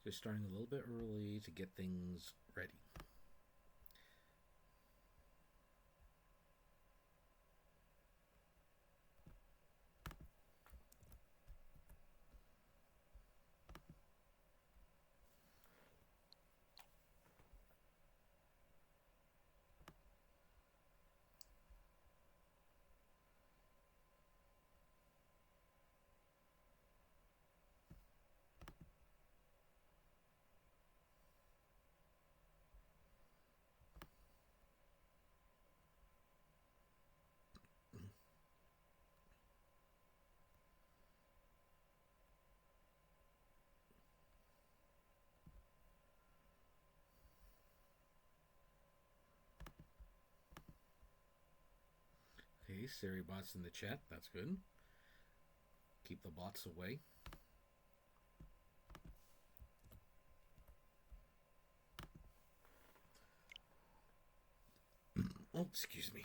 Just starting a little bit early to get things ready. Okay, Siri bots in the chat. That's good. Keep the bots away. Oh, excuse me.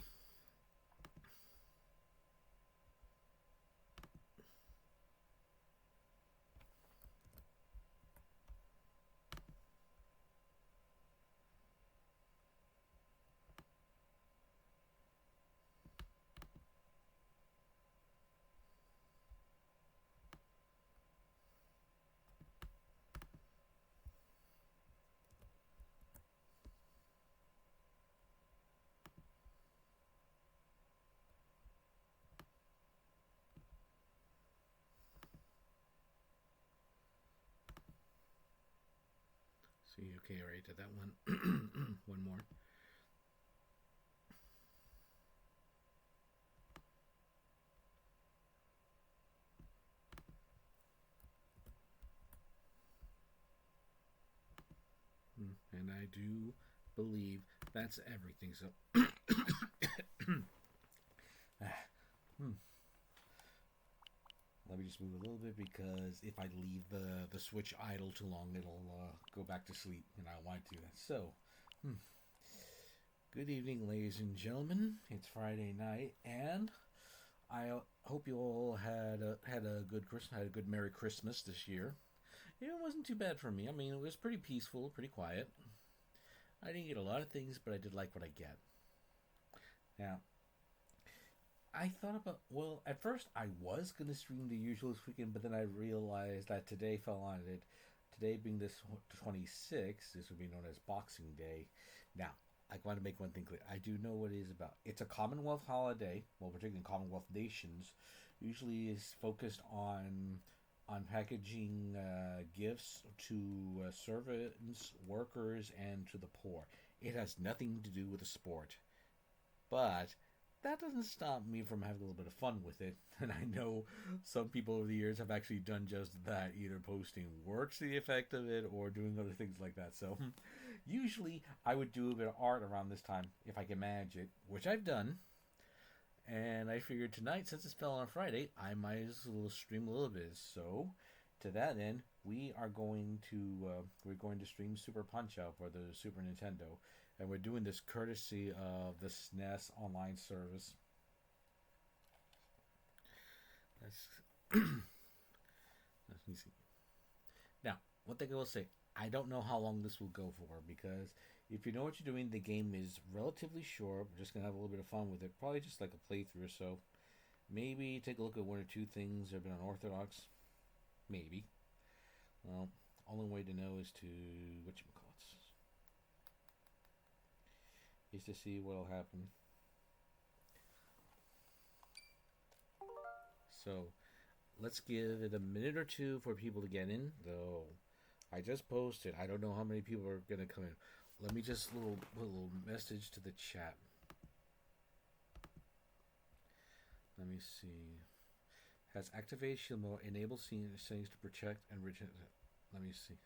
See, okay, alright, did that one. One more. And I do believe that's everything. So, let me just move a little bit because if I leave the switch idle too long, it'll go back to sleep, and I want to do that. So, good evening, ladies and gentlemen. It's Friday night, and I hope you all had a good Christmas, had a good Merry Christmas this year. It wasn't too bad for me. I mean, it was pretty peaceful, pretty quiet. I didn't get a lot of things, but I did like what I get. Now, I thought about, well, at first I was going to stream the usual this weekend, but then I realized that today fell on it. Today being this 26th, this would be known as Boxing Day. Now, I want to make one thing clear. I do know what it is about. It's a Commonwealth holiday, well, particularly in Commonwealth nations, usually is focused on packaging gifts to servants, workers, and to the poor. It has nothing to do with the sport, but that doesn't stop me from having a little bit of fun with it. And I know some people over the years have actually done just that, either posting works to the effect of it or doing other things like that. So usually I would do a bit of art around this time if I can manage it, which I've done. And I figured tonight, since it fell on Friday, I might as well stream a little bit. So, to that end, we're going to stream Super Punch Out for the Super Nintendo, and we're doing this courtesy of the SNES online service. That's let me see. Now, one thing I will say, I don't know how long this will go for because if you know what you're doing, the game is relatively short. We're just gonna have a little bit of fun with it. Probably just like a playthrough or so. Maybe take a look at one or two things that have been unorthodox. Maybe. Well, only way to know is to whatchamacallits. Is to see what'll happen. So let's give it a minute or two for people to get in, though. I just posted. I don't know how many people are gonna come in. Let me just put a little message to the chat. Let me see. Has activation mode enable settings to protect and reject. Let me see.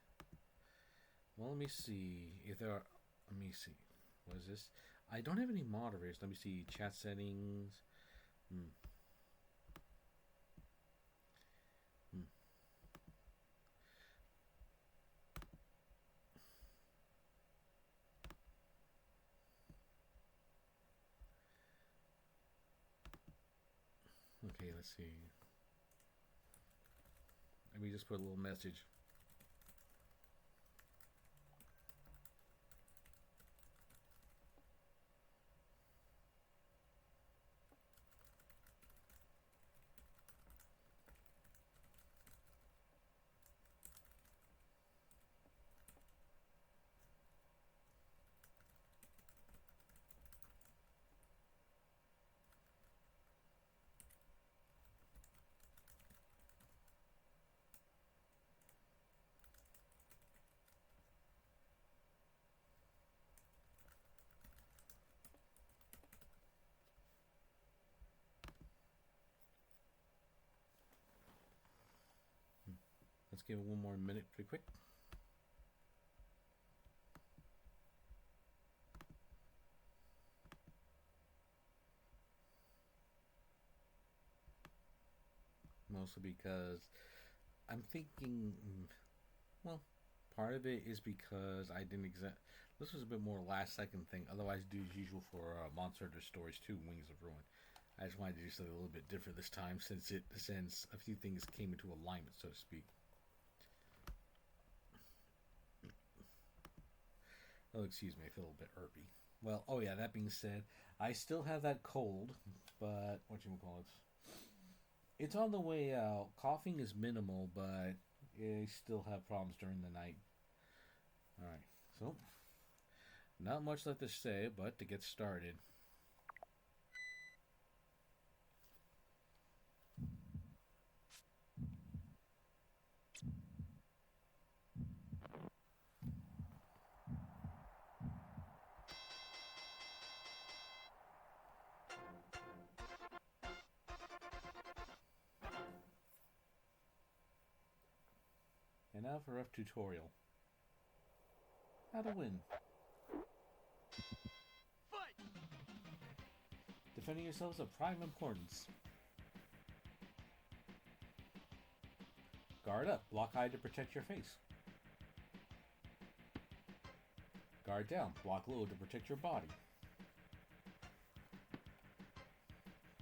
Well, let me see if there are. Let me see. What is this? I don't have any moderators. Let me see. Chat settings. Okay, let's see. Let me just put a little message. Let's give it one more minute pretty quick. Mostly because I'm thinking, well, part of it is because I didn't This was a bit more last second thing. Otherwise, do as usual for Monster Hunter Stories 2, Wings of Ruin. I just wanted to do something a little bit different this time since a few things came into alignment, so to speak. Oh, excuse me, I feel a little bit irpy. Well, oh yeah, that being said, I still have that cold, but whatchamacallit, it's on the way out. Coughing is minimal, but I still have problems during the night. Alright, so, not much left to say, but to get started. And now for a rough tutorial. How to win. Fight! Defending yourselves is of prime importance. Guard up. Block eye to protect your face. Guard down. Block low to protect your body.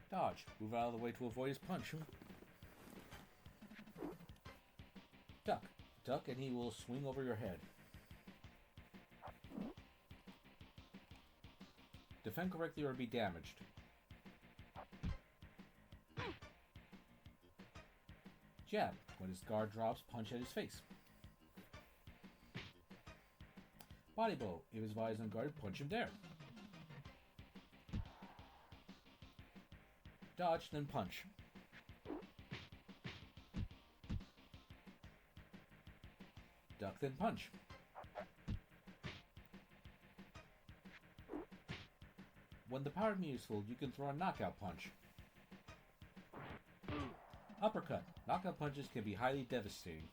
Dodge. Move out of the way to avoid his punch. Duck. Duck and he will swing over your head. Defend correctly or be damaged. Jab. When his guard drops, punch at his face. Body blow. If his body is unguarded, punch him there. Dodge, then punch. Duck, then punch. When the power meter is full, you can throw a knockout punch. Uppercut. Knockout punches can be highly devastating.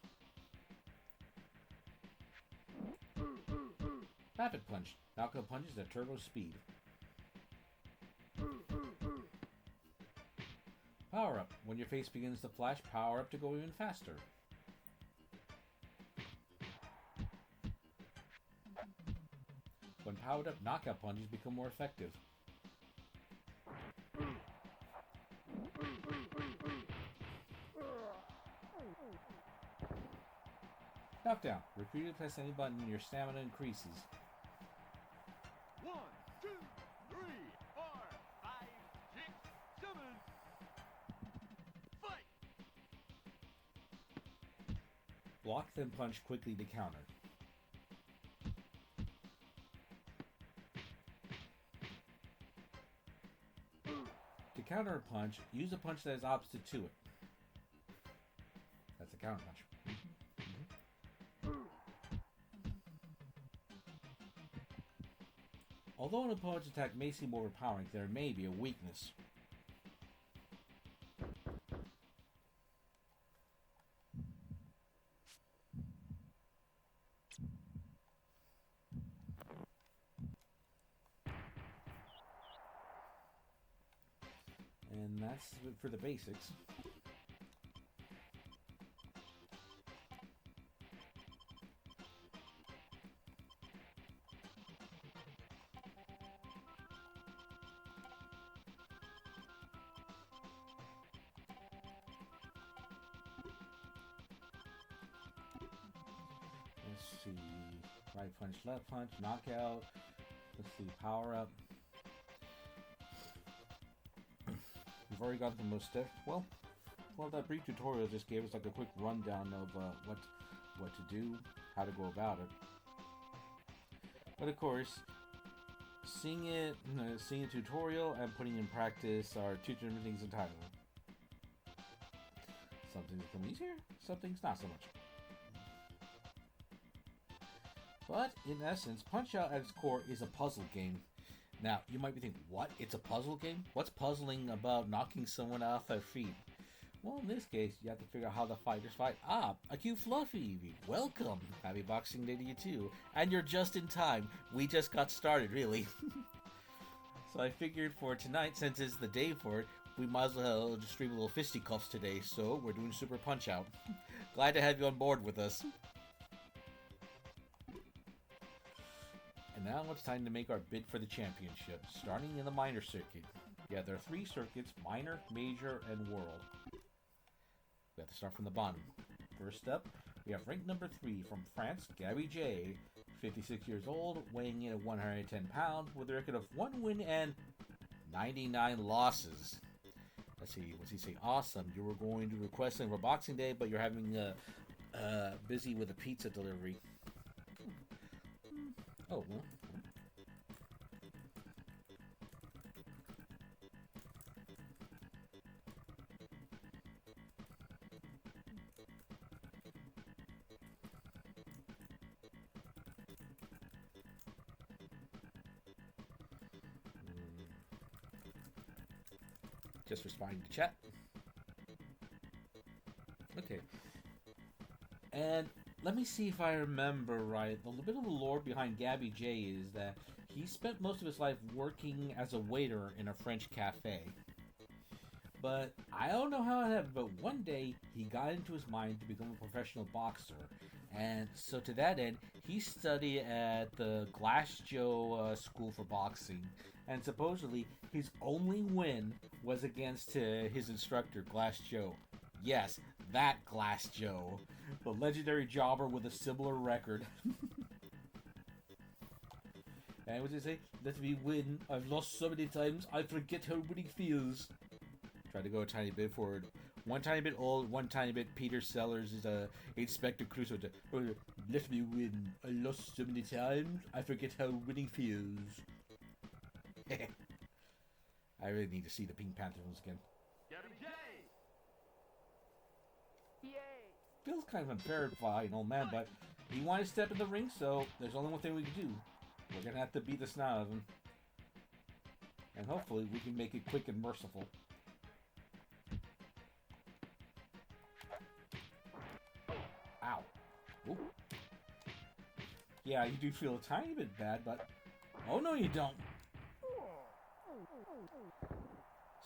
Rapid punch. Knockout punches at turbo speed. Power up. When your face begins to flash, power up to go even faster. When powered up, knockout punches become more effective. Knockdown. Repeatedly press any button and your stamina increases. 1, 2, 3, 4, 5, 6, 7. Fight! Block, then punch quickly to counter. To counter a punch, use a punch that is opposite to it. That's a counter punch. Although an opponent's attack may seem overpowering, there may be a weakness. And that's it for the basics. Let's see, right punch, left punch, knockout. Let's see, power up. We've already got the most steps. Well, that brief tutorial just gave us like a quick rundown of what to do, how to go about it. But of course, seeing a tutorial and putting in practice are two different things entirely. Some things become easier, some things not so much. But, in essence, Punch-Out at its core is a puzzle game. Now, you might be thinking, what? It's a puzzle game? What's puzzling about knocking someone off their feet? Well, in this case, you have to figure out how the fighters fight. Ah, a cute Fluffy. Welcome. Happy Boxing Day to you too. And you're just in time. We just got started, really. So I figured for tonight, since it's the day for it, we might as well just stream a little fisticuffs today. So we're doing Super Punch Out. Glad to have you on board with us. And now it's time to make our bid for the championship, starting in the minor circuit. Yeah, there are 3 circuits: minor, major, and world. We have to start from the bottom. First up, we have rank number 3 from France, Gabby J. 56 years old, weighing in at 110 pounds, with a record of 1 win and 99 losses. Let's see, what's he say? Awesome, you were going to request something for Boxing Day, but you're having busy with a pizza delivery. Oh, well. Just responding to chat. Okay. And let me see if I remember right. A little bit of the lore behind Gabby J is that he spent most of his life working as a waiter in a French cafe. But I don't know how it happened, but one day he got into his mind to become a professional boxer. And so to that end, he studied at the Glass Joe School for Boxing. And supposedly, his only win was against his instructor, Glass Joe. Yes, that Glass Joe. The legendary jobber with a similar record. And what did he say? Let me win. I've lost so many times, I forget how winning feels. Try to go a tiny bit forward. One tiny bit old, one tiny bit Peter Sellers is Inspector Crusoe. Let me win. I lost so many times, I forget how winning feels. I really need to see the Pink Panther ones again. Gabby J. Yay. Feels kind of unfair by an old man, but he wanted to step in the ring, so there's only one thing we can do. We're gonna have to beat the snot out of him. And hopefully we can make it quick and merciful. Ow. Ooh. Yeah, you do feel a tiny bit bad, but... Oh, no, you don't.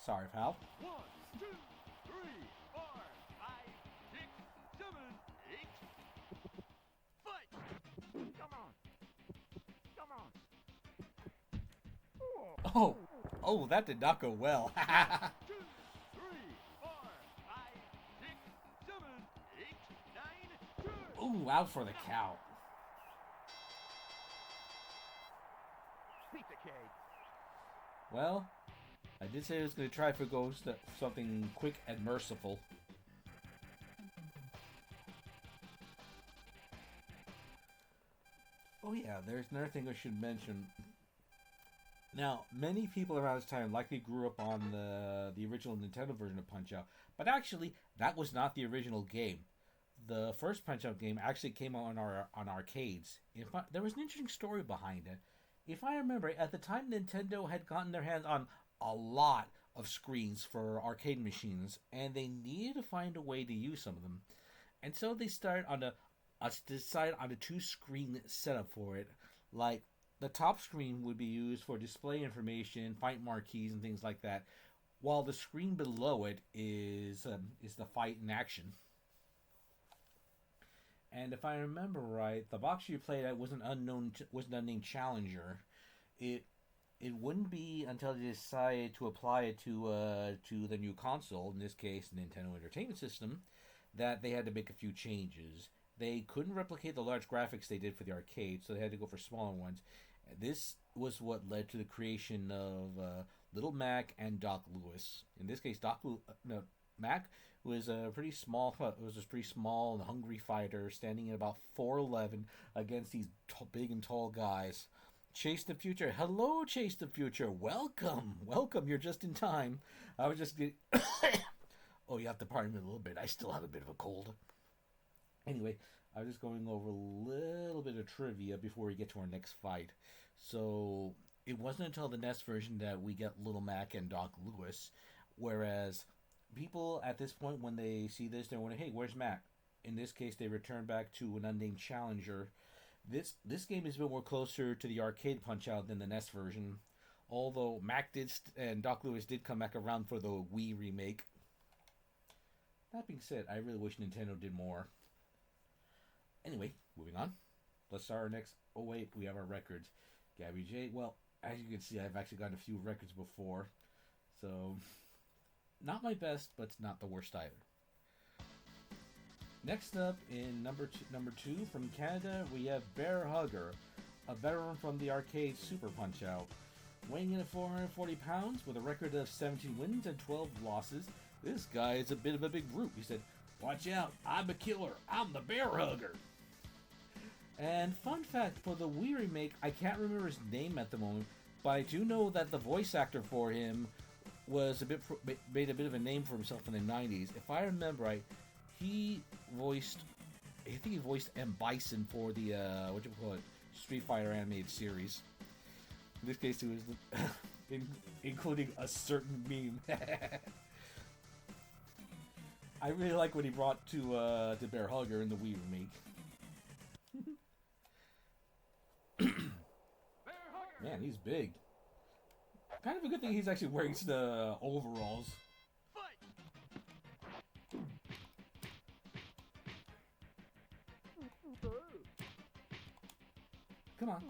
Sorry, pal. 1, 2, 3, 4, 5, 6, 7, 8. Fight! Come on! Oh, that did not go well. 2, 3, 4, 5, 6, 7, 8, 9, 10. Ooh, out for the count. Pizza cake. Well, I did say I was going to try for something quick and merciful. Oh yeah, there's another thing I should mention. Now, many people around this time likely grew up on the original Nintendo version of Punch-Out, but actually, that was not the original game. The first Punch-Out game actually came out on arcades. There was an interesting story behind it. If I remember, at the time Nintendo had gotten their hands on a lot of screens for arcade machines, and they needed to find a way to use some of them. And so they decided on a 2-screen setup for it. Like, the top screen would be used for display information, fight marquees, and things like that, while the screen below it is the fight in action. And if I remember right, the box you played at was an unnamed challenger. It wouldn't be until they decided to apply it to the new console, in this case Nintendo Entertainment System, that they had to make a few changes. They couldn't replicate the large graphics they did for the arcade, so they had to go for smaller ones. This was what led to the creation of Little Mac and Doc Lewis. In this case, Mac was a pretty small and hungry fighter, standing at about 4'11" against these big and tall guys. Chase the Future. Hello, Chase the Future. Welcome. You're just in time. I was just getting... Oh, you have to pardon me a little bit. I still have a bit of a cold. Anyway, I was just going over a little bit of trivia before we get to our next fight. So, it wasn't until the NES version that we get Little Mac and Doc Lewis, whereas people at this point, when they see this, they're wondering, hey, where's Mac? In this case, they return back to an unnamed challenger. This game is a bit more closer to the arcade Punch Out than the NES version. Although Mac and Doc Lewis did come back around for the Wii remake. That being said, I really wish Nintendo did more. Anyway, moving on. Let's start our next. Oh wait, we have our records. Gabby J. Well, as you can see, I've actually gotten a few records before, so not my best, but it's not the worst either. Next up, in number two from Canada, we have Bear Hugger, a veteran from the arcade Super Punch-Out. Weighing in at 440 pounds with a record of 17 wins and 12 losses, this guy is a bit of a big brute. He said, "Watch out, I'm a killer, I'm the Bear Hugger." And fun fact, for the Wii remake, I can't remember his name at the moment, but I do know that the voice actor for him was made a bit of a name for himself in the 90s. If I remember right, he voiced M. Bison for the Street Fighter animated series. In this case, it was including a certain meme. I really like what he brought to Bear Hugger in the Wii remake. Man, he's big. Kind of a good thing he's actually wearing the overalls. Come on.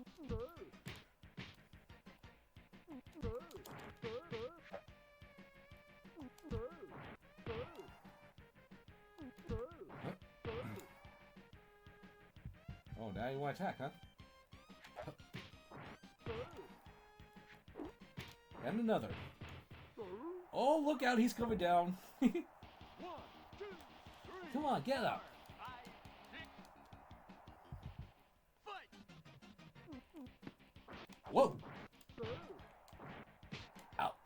Oh, now you want to attack, huh? And another. Oh, look out, he's coming down. Come on, get up. Whoa. Out.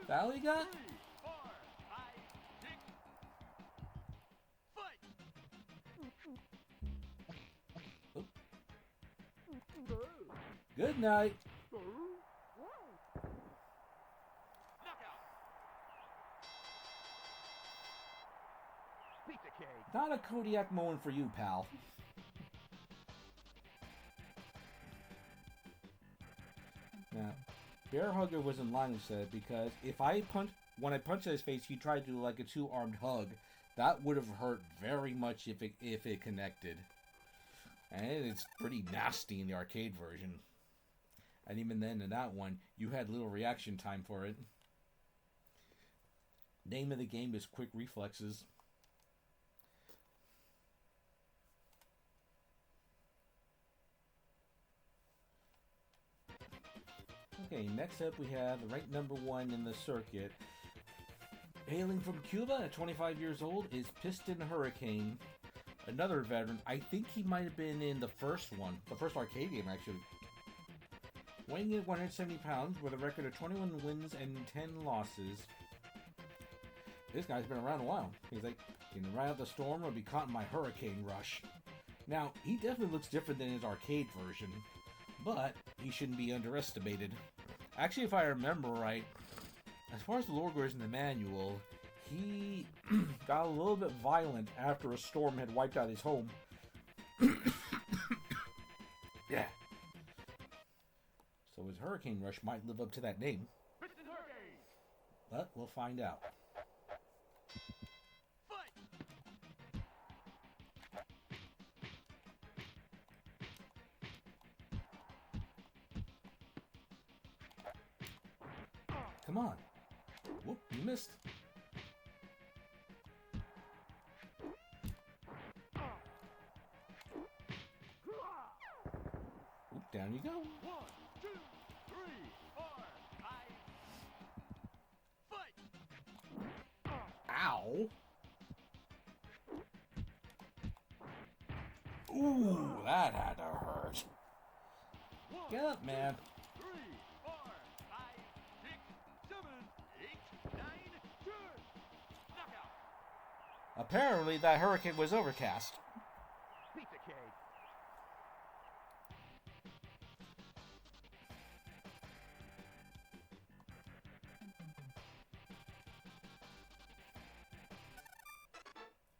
That all you got? Good night. Not a Kodiak moment for you, pal. Now, Bear Hugger was in line, said, because when I punched his face, he tried to do like a two-armed hug. That would have hurt very much if it connected. And it's pretty nasty in the arcade version. And even then, in that one, you had little reaction time for it. Name of the game is Quick Reflexes. Okay, next up we have the ranked number 1 in the circuit. Hailing from Cuba at 25 years old is Piston Hurricane. Another veteran. I think he might have been in the first one. The first arcade game, actually. Weighing in at 170 pounds with a record of 21 wins and 10 losses. This guy's been around a while. He's like, can ride out the storm or be caught in my hurricane rush. Now, he definitely looks different than his arcade version, but he shouldn't be underestimated. Actually, if I remember right, as far as the lore goes in the manual, he got a little bit violent after a storm had wiped out his home. Yeah. So his hurricane rush might live up to that name. But we'll find out. Come on. Whoop, you missed. Oop, down you go. 1, 2, 3, 4, 5, fight! Ow. Ooh, that had to hurt. Get up, man. 3, 4, 5, 6, 7, 8, 9, 10. Knockout. Apparently, that hurricane was overcast. Pizza cake.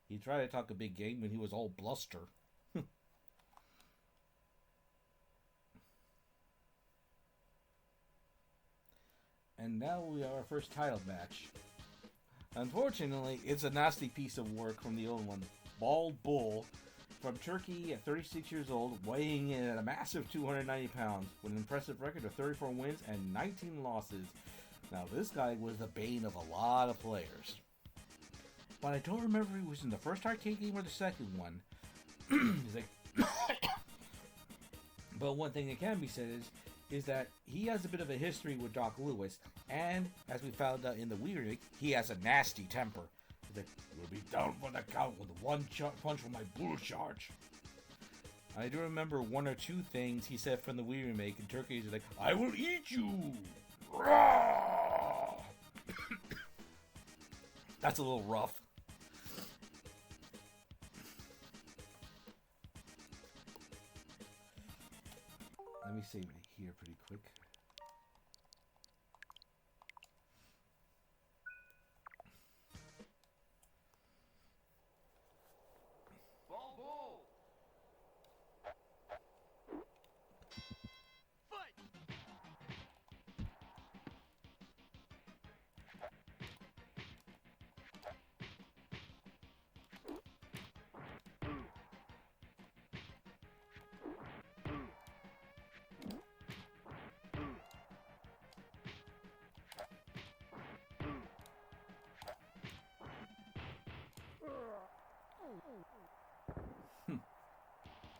He tried to talk a big game when he was all bluster. And now we have our first title match. Unfortunately, it's a nasty piece of work from the old one. Bald Bull from Turkey at 36 years old, weighing in at a massive 290 pounds, with an impressive record of 34 wins and 19 losses. Now, this guy was the bane of a lot of players. But I don't remember if he was in the first arcade game or the second one. He's like, but one thing that can be said is that he has a bit of a history with Doc Lewis, and as we found out in the Wii remake, he has a nasty temper. He's like, "You'll be down for the count with one punch from my bull charge." I do remember one or two things he said from the Wii remake in Turkey. He's like, "I will eat you!" That's a little rough. Let me save it here pretty quick. Ball bull. Fight.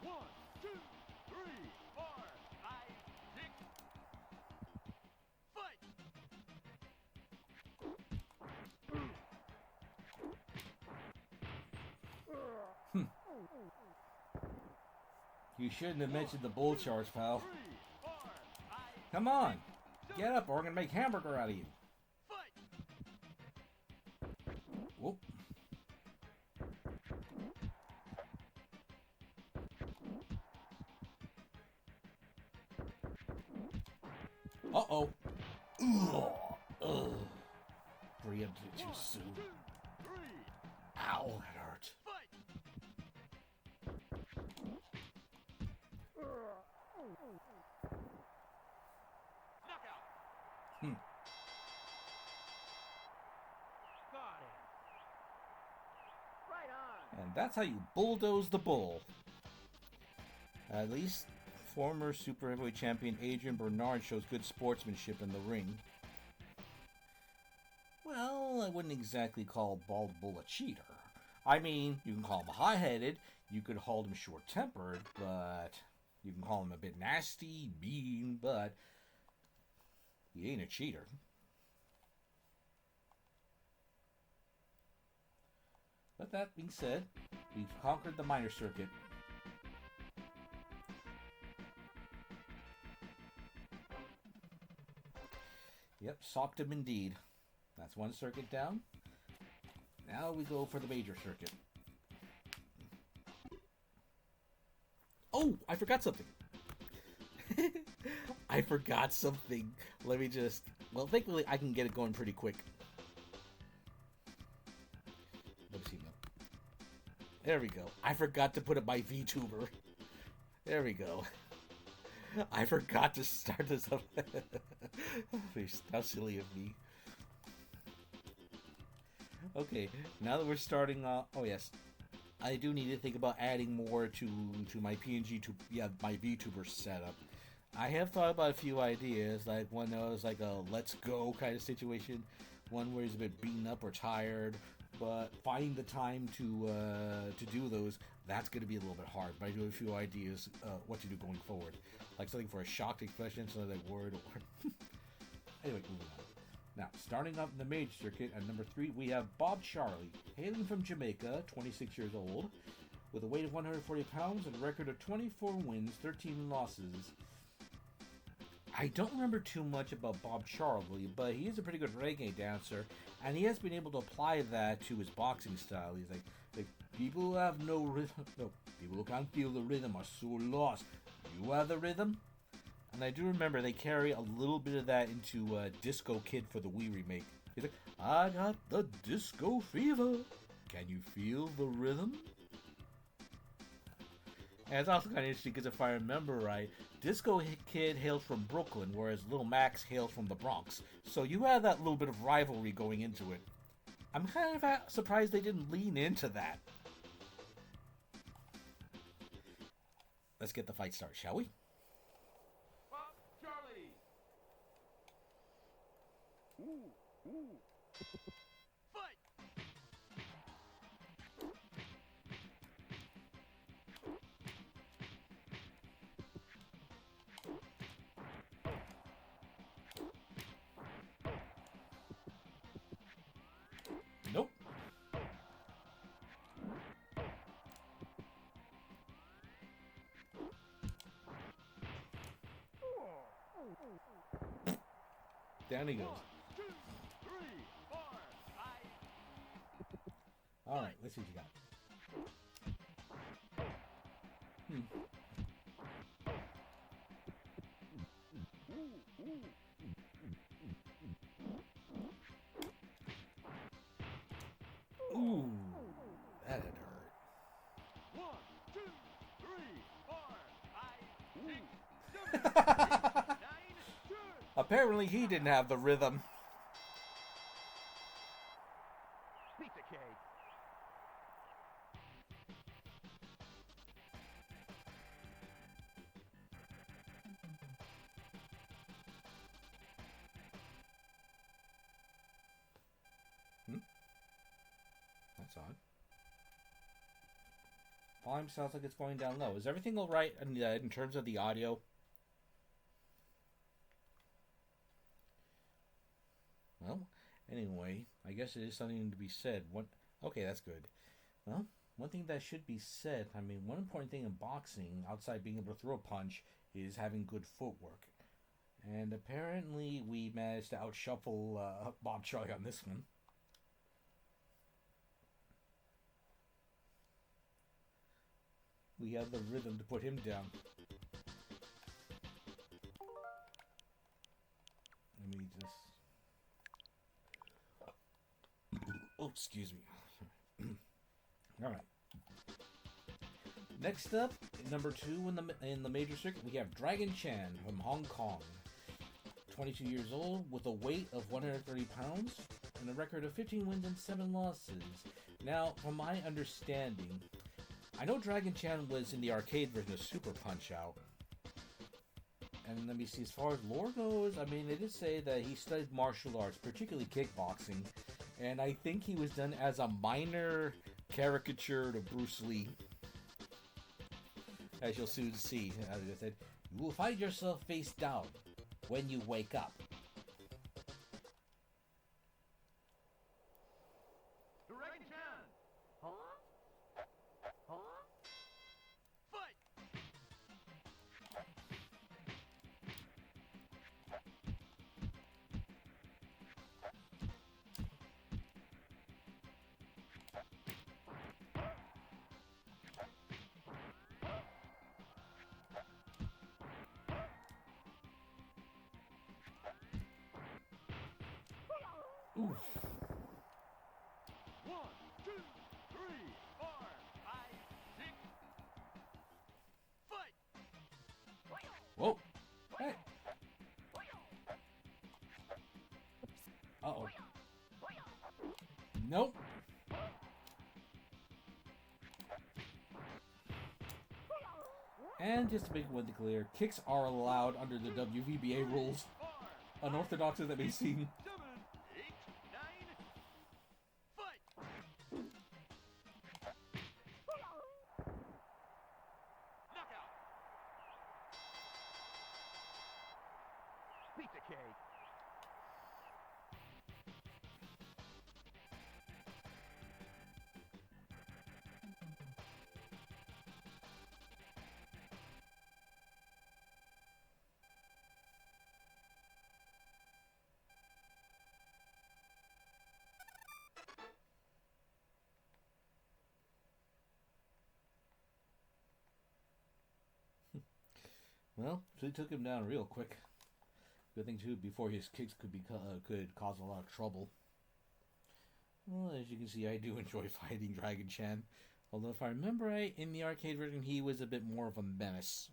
One, two, three, four, five, six. Fight. You shouldn't have mentioned the bull charge, pal. 3, 4, 5. Come on, get up or we're gonna make hamburger out of you. Fight. Whoop. Uh-oh. Ugh. Preempted too soon. 2, 3. Ow, that hurt. Fight. Knockout. Got him. Right on. And that's how you bulldoze the bull. At least former Super Heavyweight Champion Adrian Bernard shows good sportsmanship in the ring. Well, I wouldn't exactly call Bald Bull a cheater. I mean, you can call him high-headed, you could call him short-tempered, but you can call him a bit nasty, mean, but he ain't a cheater. But that being said, we've conquered the minor circuit. Yep, socked him indeed. That's one circuit down. Now we go for the major circuit. Oh, I forgot something. I forgot something. Let me just... Well, thankfully I can get it going pretty quick. Let me see now. There we go. I forgot to put up my VTuber. There we go. I forgot to start this up. How silly of me. Okay, now that we're starting off... Oh, yes. I do need to think about adding more to my PNG, my VTuber setup. I have thought about a few ideas, like one that was like a let's go kind of situation, one where he's a bit beaten up or tired, but finding the time to do those, that's going to be a little bit hard. But I do have a few ideas what to do going forward, like something for a shocked expression, something like word or... Anyway, moving on. Now, starting up in the major circuit at number 3, we have Bob Charlie, hailing from Jamaica, 26 years old, with a weight of 140 pounds and a record of 24 wins, 13 losses. I don't remember too much about Bob Charlie, but he is a pretty good reggae dancer, and he has been able to apply that to his boxing style. He's like people who have no rhythm, no, people who can't feel the rhythm are so lost. You have the rhythm? And I do remember they carry a little bit of that into Disco Kid for the Wii remake. He's like, I got the disco fever. Can you feel the rhythm? And it's also kind of interesting because if I remember right, Disco Kid hails from Brooklyn, whereas Lil Max hails from the Bronx. So you have that little bit of rivalry going into it. I'm kind of surprised they didn't lean into that. Let's get the fight started, shall we? Pop Charlie. Fight. Nope. Down he goes. 1, 2, 3, 4, 5. Alright, let's see what you got. Ooh, that had hurt. 1, 2, 3, 4, 5, 6, 7, 8, 9, 10. Apparently he didn't have the rhythm. Pizza cake. That's odd. Volume sounds like it's going down low. Is everything alright in terms of the audio? Well, anyway, I guess it is something to be said. Okay, that's good. Well, one thing that should be said, I mean, one important thing in boxing, outside being able to throw a punch, is having good footwork. And apparently we managed to outshuffle Bob Charlie on this one. We had the rhythm to put him down. Let me just... Oh, excuse me. Alright. Next up, number 2 in the major circuit, we have Dragon Chan from Hong Kong. 22 years old, with a weight of 130 pounds, and a record of 15 wins and 7 losses. Now, from my understanding, I know Dragon Chan was in the arcade version of Super Punch-Out. And let me see, as far as lore goes, I mean, they did say that he studied martial arts, particularly kickboxing. And I think he was done as a minor caricature to Bruce Lee. As you'll soon see, as I said, you will find yourself face down when you wake up. Dragon Chan. Huh? Huh? Fight. Oof. 1, 2, 3, 4, 5, 6. Fight. Whoa. Hey. Uh-oh. Nope. And just to make one clear, kicks are allowed under the WVBA rules. Unorthodox as that may seem. 7, 8, 9. Fight. Knockout. Pizza cake. Well, so he took him down real quick. Good thing too, before his kicks could cause a lot of trouble. Well, as you can see, I do enjoy fighting Dragon Chan. Although, if I remember right, in the arcade version, he was a bit more of a menace.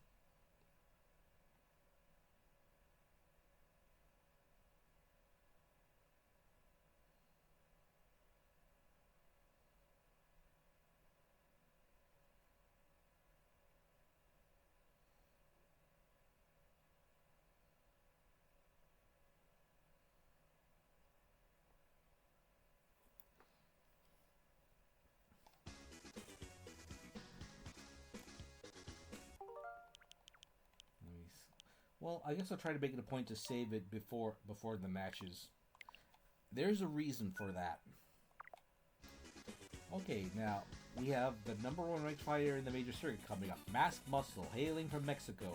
Well, I guess I'll try to make it a point to save it before the matches. There's a reason for that. Okay, now we have the number one ranked fighter in the major circuit coming up. Masked Muscle, hailing from Mexico.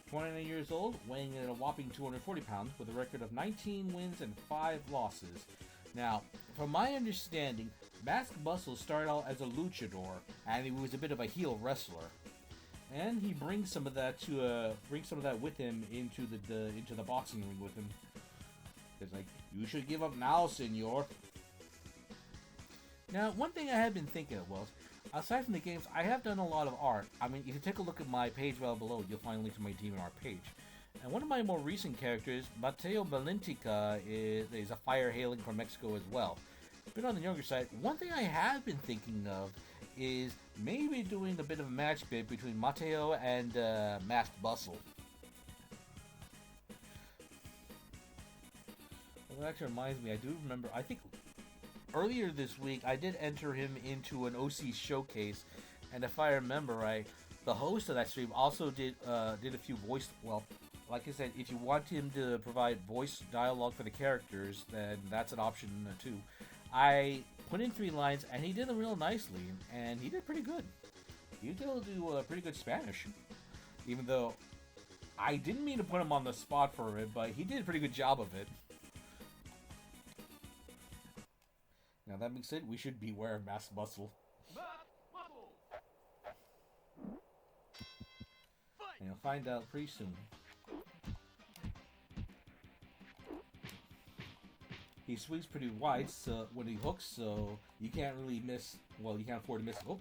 29 years old, weighing in at a whopping 240 pounds, with a record of 19 wins and 5 losses. Now, from my understanding, Masked Muscle started out as a luchador, and he was a bit of a heel wrestler. And he brings some of that with him into the boxing ring with him. It's like, you should give up now, senor. Now, one thing I have been thinking of was, aside from the games, I have done a lot of art. I mean, if you take a look at my page well below, you'll find links to my Demon Art page. And one of my more recent characters, Mateo Valentica, is a fire hailing from Mexico as well. A bit on the younger side. One thing I have been thinking of is maybe doing a bit of a match bit between Mateo and Masked Muscle. Well, that actually reminds me, I do remember, I think earlier this week I did enter him into an OC showcase, and if I remember right, the host of that stream also did a few voice, well, like I said, if you want him to provide voice dialogue for the characters, then that's an option too. I put in 3 lines, and he did them real nicely, and he did pretty good. He did do pretty good Spanish, even though I didn't mean to put him on the spot for it, but he did a pretty good job of it. Now that being said, we should beware of Masked Muscle. And you'll find out pretty soon. He swings pretty wide, so when he hooks, so you can't really miss. Well, you can't afford to miss. Oh.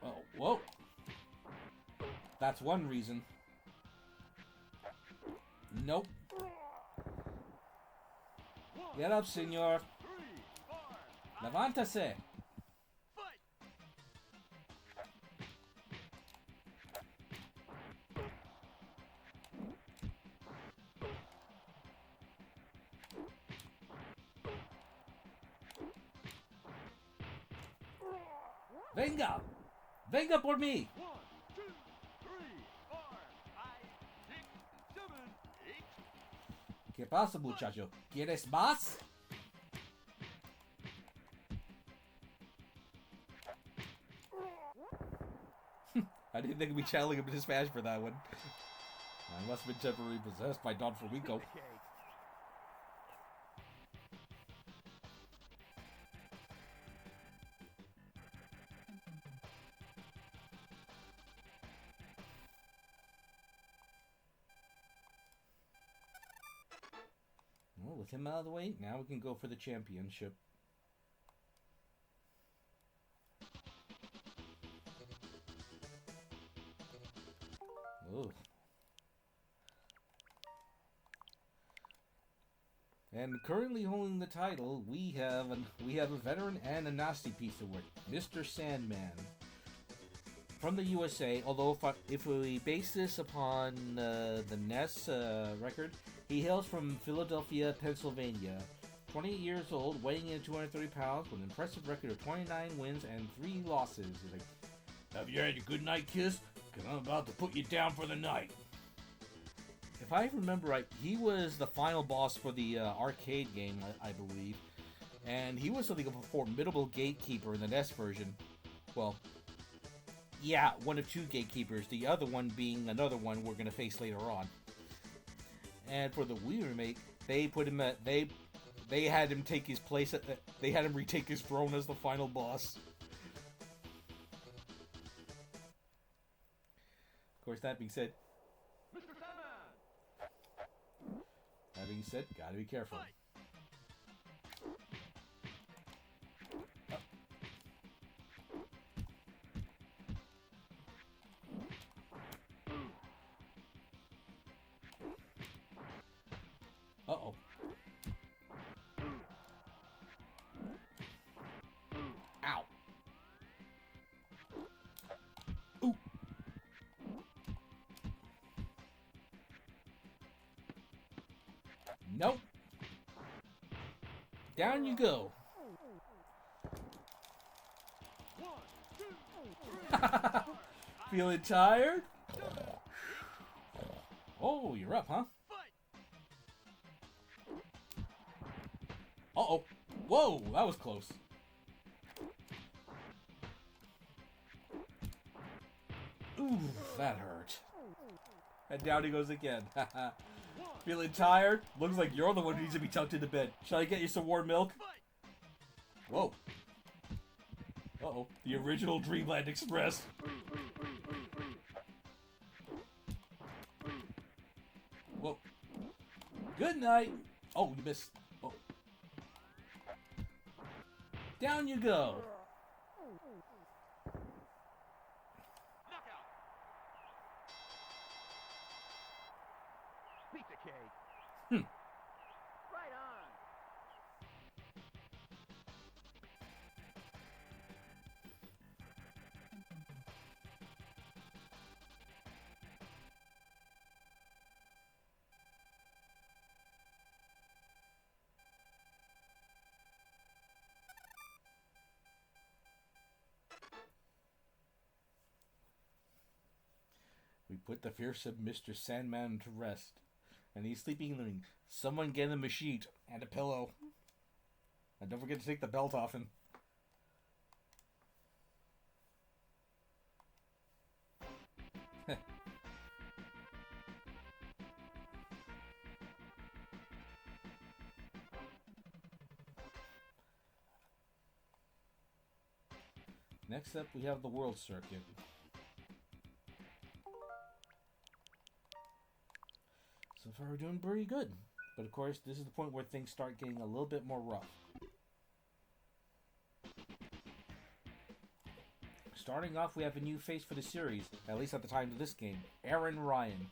Oh, whoa. That's one reason. Nope. Get up, senor. Levántase. Venga! Venga por mí! 1, 2, 3, 4, 5, 6, 7, 8. ¿Qué pasa, muchacho? ¿Quieres más? I didn't think we'd be channeling him to Smash for that one. I must have been temporarily possessed by Don Flamingo. Well, with him out of the way, now we can go for the championship. Oh. And currently holding the title, we have a veteran and a nasty piece of work, Mr. Sandman. From the USA, although if we base this upon the NES record, he hails from Philadelphia, Pennsylvania. 28 years old, weighing in at 230 pounds, with an impressive record of 29 wins and 3 losses. He's like, have you had your good night kiss? Because I'm about to put you down for the night. If I remember right, he was the final boss for the arcade game, I believe. And he was something of a formidable gatekeeper in the NES version. Well, yeah, one of 2 gatekeepers, the other one being another one we're going to face later on. And for the Wii remake, they put him at they had him take his place they had him retake his throne as the final boss. Of course, that being said, Mr. Sandman. That being said, gotta be careful. Uh-oh. Ow. Ooh. Nope. Down you go. 1, 2, 3. Feeling tired? Oh, you're up, huh? Uh-oh. Whoa, that was close. Ooh, that hurt. And down he goes again. Feeling tired? Looks like you're the one who needs to be tucked into bed. Shall I get you some warm milk? Whoa. Uh-oh. The original Dreamland Express. Whoa. Good night. Oh, you missed. Oh. Down you go. Knockout. Pizza cake. Right on. We put the fearsome Mr. Sandman to rest, and he's sleeping in. Someone get him a sheet and a pillow. And don't forget to take the belt off him. Next up, we have the World Circuit. So far, we're doing pretty good. But of course, this is the point where things start getting a little bit more rough. Starting off, we have a new face for the series, at least at the time of this game, Aaron Ryan.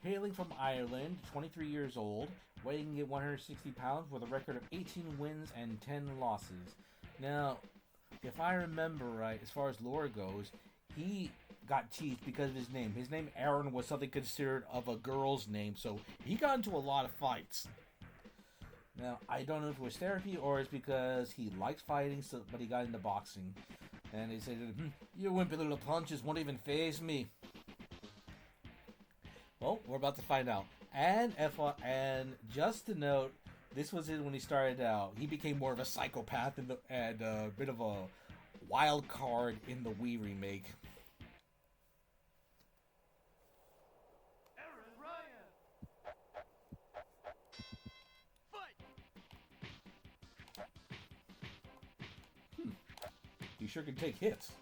Hailing from Ireland, 23 years old, weighing at 160 pounds with a record of 18 wins and 10 losses. Now, if I remember right, as far as lore goes, he got teased because of his name. His name Aaron was something considered of a girl's name, so he got into a lot of fights. Now, I don't know if it was therapy or it's because he likes fighting, but he got into boxing. And they said, your wimpy little punches won't even faze me. Well, we're about to find out. And just to note, this was it when he started out. He became more of a psychopath and a bit of a wild card in the Wii remake. Aaron Ryan. Fight. He sure can take hits.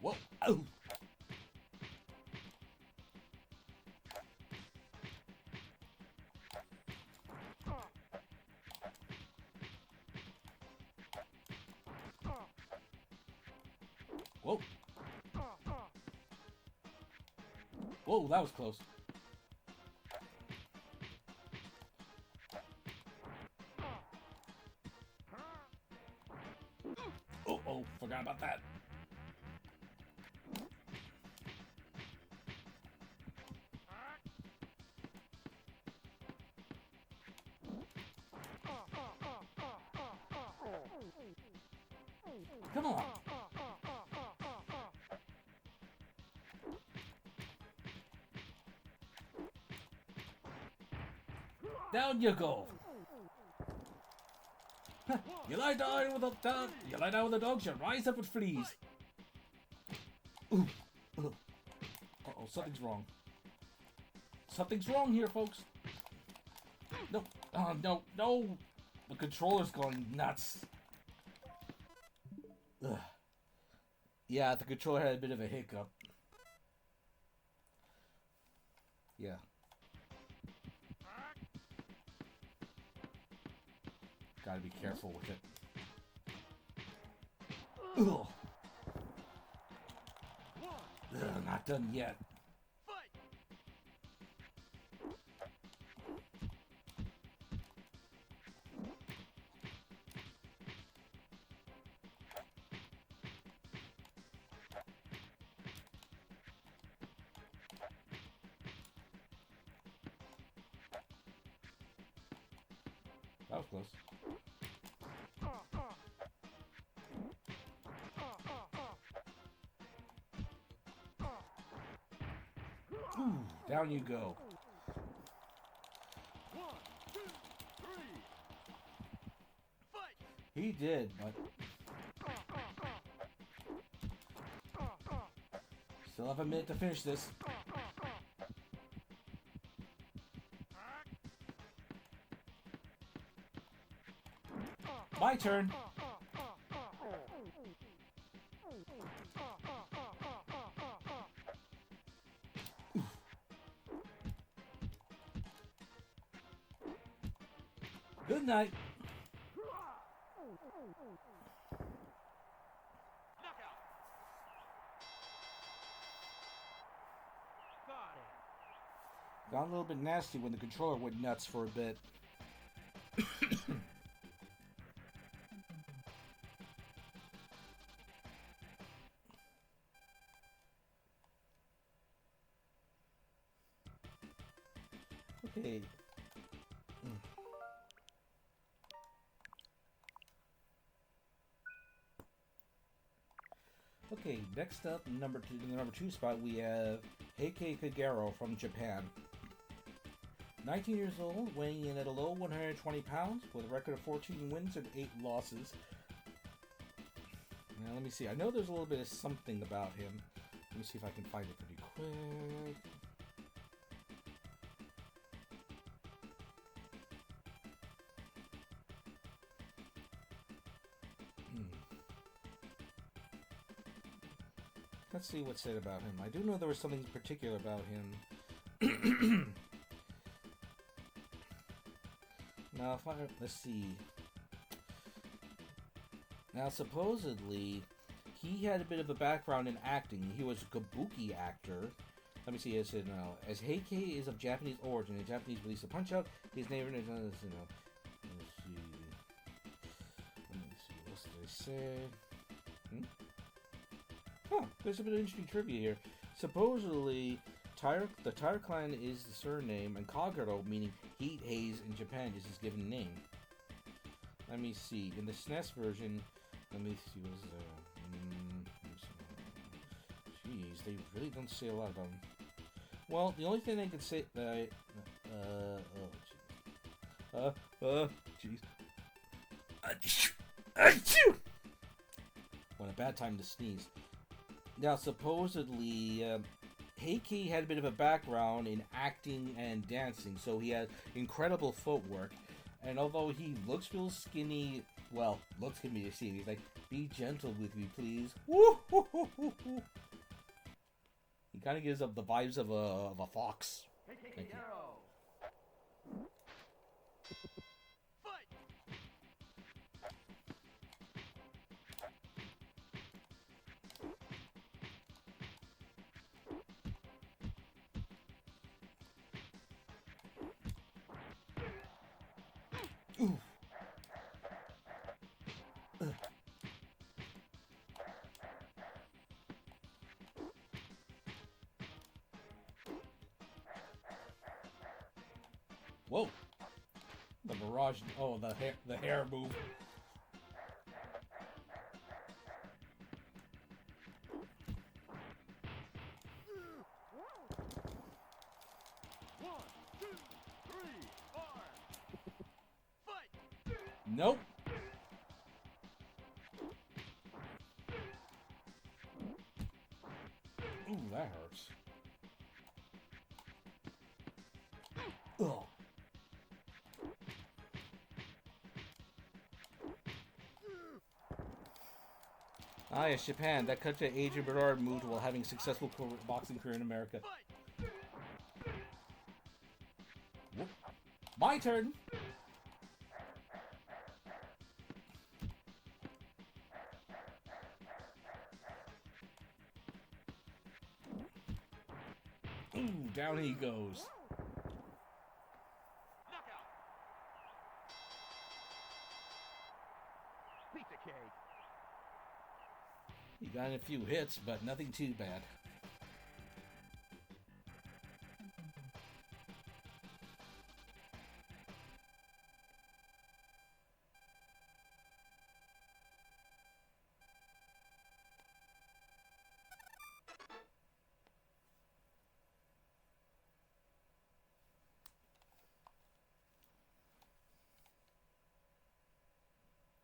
Whoa. Oh. Whoa. Whoa, that was close. Oh, forgot about that. Come on. Down you go. You lie down with the dog. You lie down with the dogs. You rise up with fleas. Ooh. Uh-oh, something's wrong. Something's wrong here, folks. No. Oh, no. The controller's going nuts. Ugh. Yeah, the controller had a bit of a hiccup. Yeah. Gotta be careful with it. Ugh. Ugh, not done yet. That was close. Ooh, down you go. 1, 2, 3. Fight! He did, but still have a minute to finish this. My turn. Good night. Knockout! Got it. Got a little bit nasty when the controller went nuts for a bit. Okay. Okay, next up, in the number two spot, we have Heike Kagero from Japan. 19 years old, weighing in at a low 120 pounds, with a record of 14 wins and 8 losses. Now, let me see. I know there's a little bit of something about him. Let me see if I can find it pretty quick. Let's see what's said about him. I do know there was something particular about him. Now, let's see. Now, supposedly, he had a bit of a background in acting. He was a kabuki actor. Let me see. It said, as Heike is of Japanese origin, a Japanese release of Punch-Out, his name is, Let's see. What did they say? Huh, there's a bit of interesting trivia here. Supposedly, the Tire Clan is the surname, and Kagero, meaning heat haze in Japan, is his given name. Let me see. In the SNES version, let me see, what is there? Jeez, they really don't say a lot about him. Well, the only thing I can say that jeez. What a bad time to sneeze. Now, supposedly, Heike had a bit of a background in acting and dancing, so he had incredible footwork. And although he looks real skinny, well, looks can be deceiving. He's like, be gentle with me, please. Woo! He kind of gives up the vibes of a fox. Thank you. Ooh. Whoa! The mirage. Oh, the hair move. Nope. Ooh, that hurts. Ugh. Ah, yes, Japan. That cut to Adrian Bernard moved while having a successful boxing career in America. Whoop. My turn. Ooh, down he goes. Knockout. Piece of cake. He got a few hits, but nothing too bad.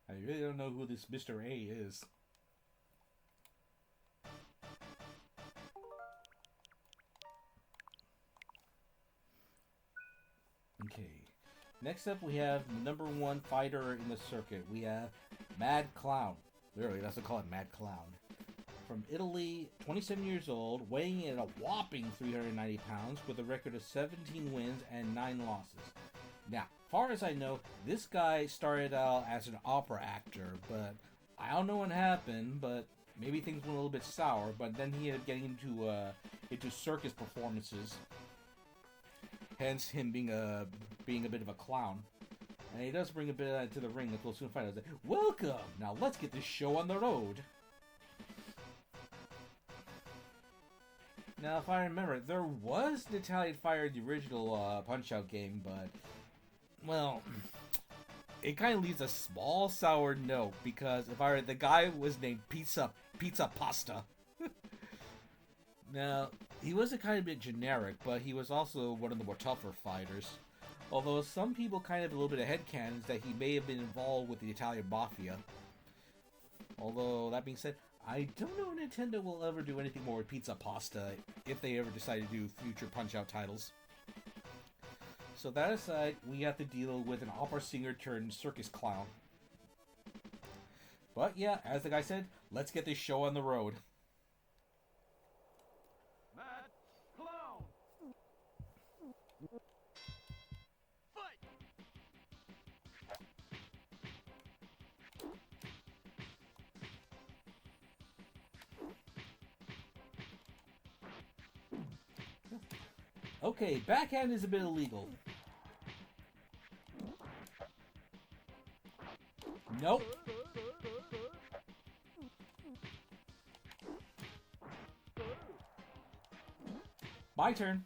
I really don't know who this Mr. A is. Okay. Next up, we have the number one fighter in the circuit. We have Mad Clown. Literally, that's what I call it, Mad Clown. From Italy, 27 years old, weighing in a whopping 390 pounds, with a record of 17 wins and 9 losses. Now, far as I know, this guy started out as an opera actor, but I don't know what happened, but maybe things went a little bit sour, but then he ended up getting into circus performances. Hence him being a bit of a clown. And he does bring a bit to the ring that we'll soon find out. Like, welcome! Now let's get this show on the road. Now, if I remember, there was an Italian Fire in the original Punch-Out game, but, well, it kind of leaves a small sour note, because if I the guy was named Pizza Pasta. Now, he was a kind of bit generic, but he was also one of the more tougher fighters. Although some people kind of have a little bit of headcanons that he may have been involved with the Italian Mafia. Although, that being said, I don't know if Nintendo will ever do anything more with Pizza Pasta if they ever decide to do future Punch-Out titles. So that aside, we have to deal with an opera singer turned circus clown. But yeah, as the guy said, let's get this show on the road. Mad Clown. Fight. Okay, backhand is a bit illegal. Nope. My turn.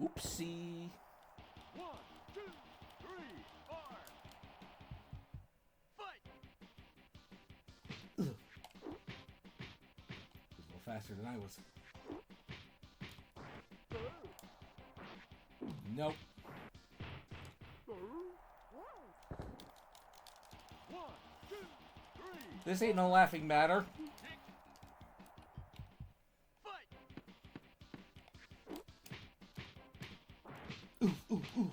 Oopsie. 1, 2, 3, 4. Fight. Ugh. He's a little faster than I was. Nope. 1, 2, 3. This ain't no laughing matter. Fight. Ooh, ooh, ooh.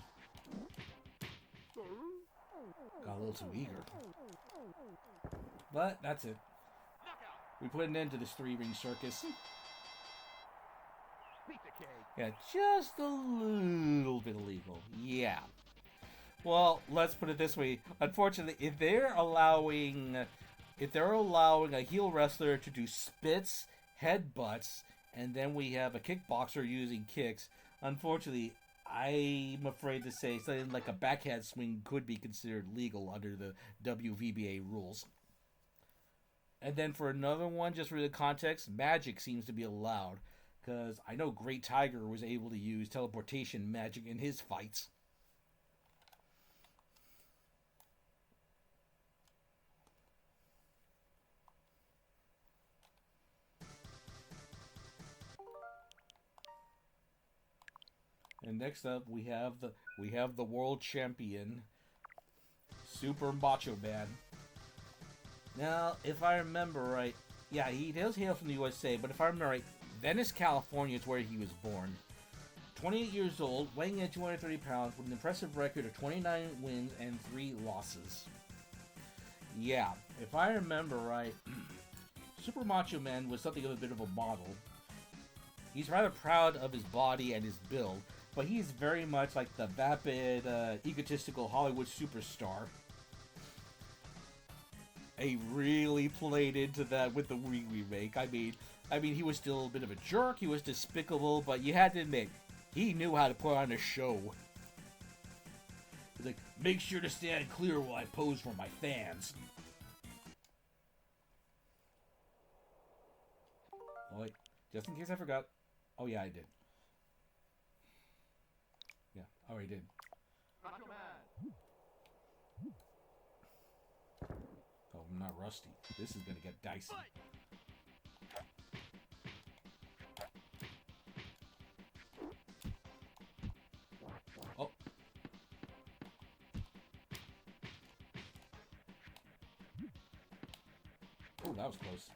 Got a little too eager. But that's it. Knockout. We put an end to this 3-ring circus. Piece of cake. Yeah, just a little bit illegal. Yeah. Well, let's put it this way. Unfortunately, if they're allowing a heel wrestler to do spits, headbutts, and then we have a kickboxer using kicks, unfortunately, I'm afraid to say something like a backhand swing could be considered legal under the WVBA rules. And then for another one, just for the context, magic seems to be allowed. Because I know Great Tiger was able to use teleportation magic in his fights. And next up, we have the world champion, Super Macho Man. Now, if I remember right, yeah, he does hail from the USA, but if I remember right, Venice, California is where he was born. 28 years old, weighing in at 230 pounds, with an impressive record of 29 wins and 3 losses. Yeah, if I remember right, Super Macho Man was something of a bit of a model. He's rather proud of his body and his build, but he's very much like the vapid, egotistical Hollywood superstar. He really played into that with the Wii remake. I mean, I mean, he was still a bit of a jerk. He was despicable, but you had to admit, he knew how to put on a show. Like, make sure to stand clear while I pose for my fans. Oh, wait. Just in case I forgot. Oh, yeah, I did. Yeah, I already did. Macho Man. Oh, I'm not rusty. This is gonna get dicey. Fight. Oh. Oh, that was close.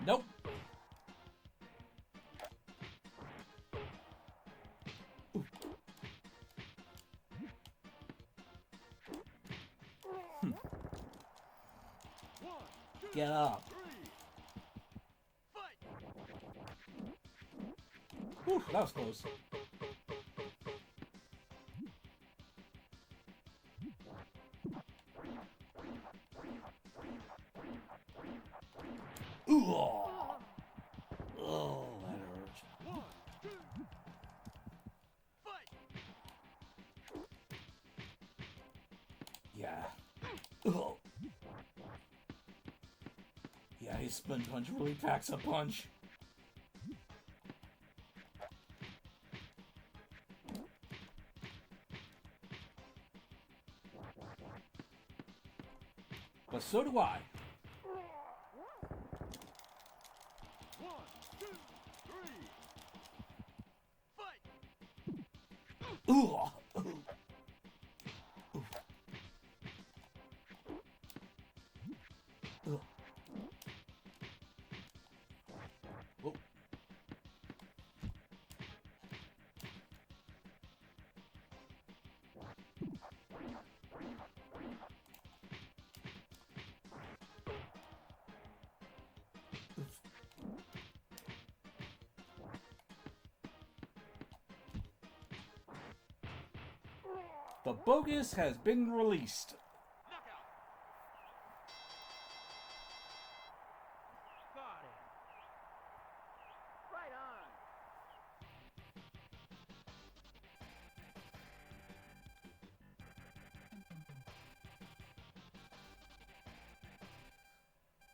Nope. Get up. Whew, that was close. Ooh. Oh, that hurt. Yeah. Oh. Yeah, his spin punch really packs a punch. But so do I. 1, 2, 3. Fight. Ooh. Oh. The bogus has been released. Knockout. Got it. Right on.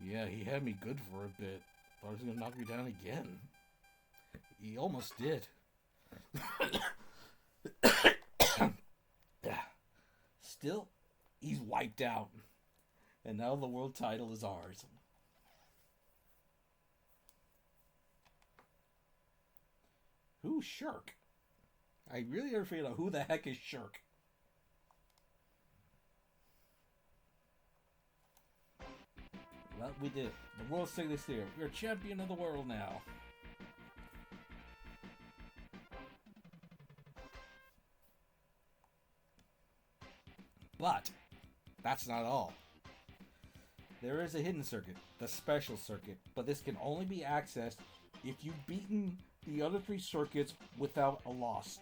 Yeah, he had me good for a bit. Thought he was gonna knock me down again. He almost did. Still, he's wiped out. And now the world title is ours. Who's Shirk? I really never figured out who the heck is Shirk. Well, we did it. The world's taking this here. We're champion of the world now. But that's not all. There is a hidden circuit, the special circuit, but this can only be accessed if you've beaten the other 3 circuits without a loss.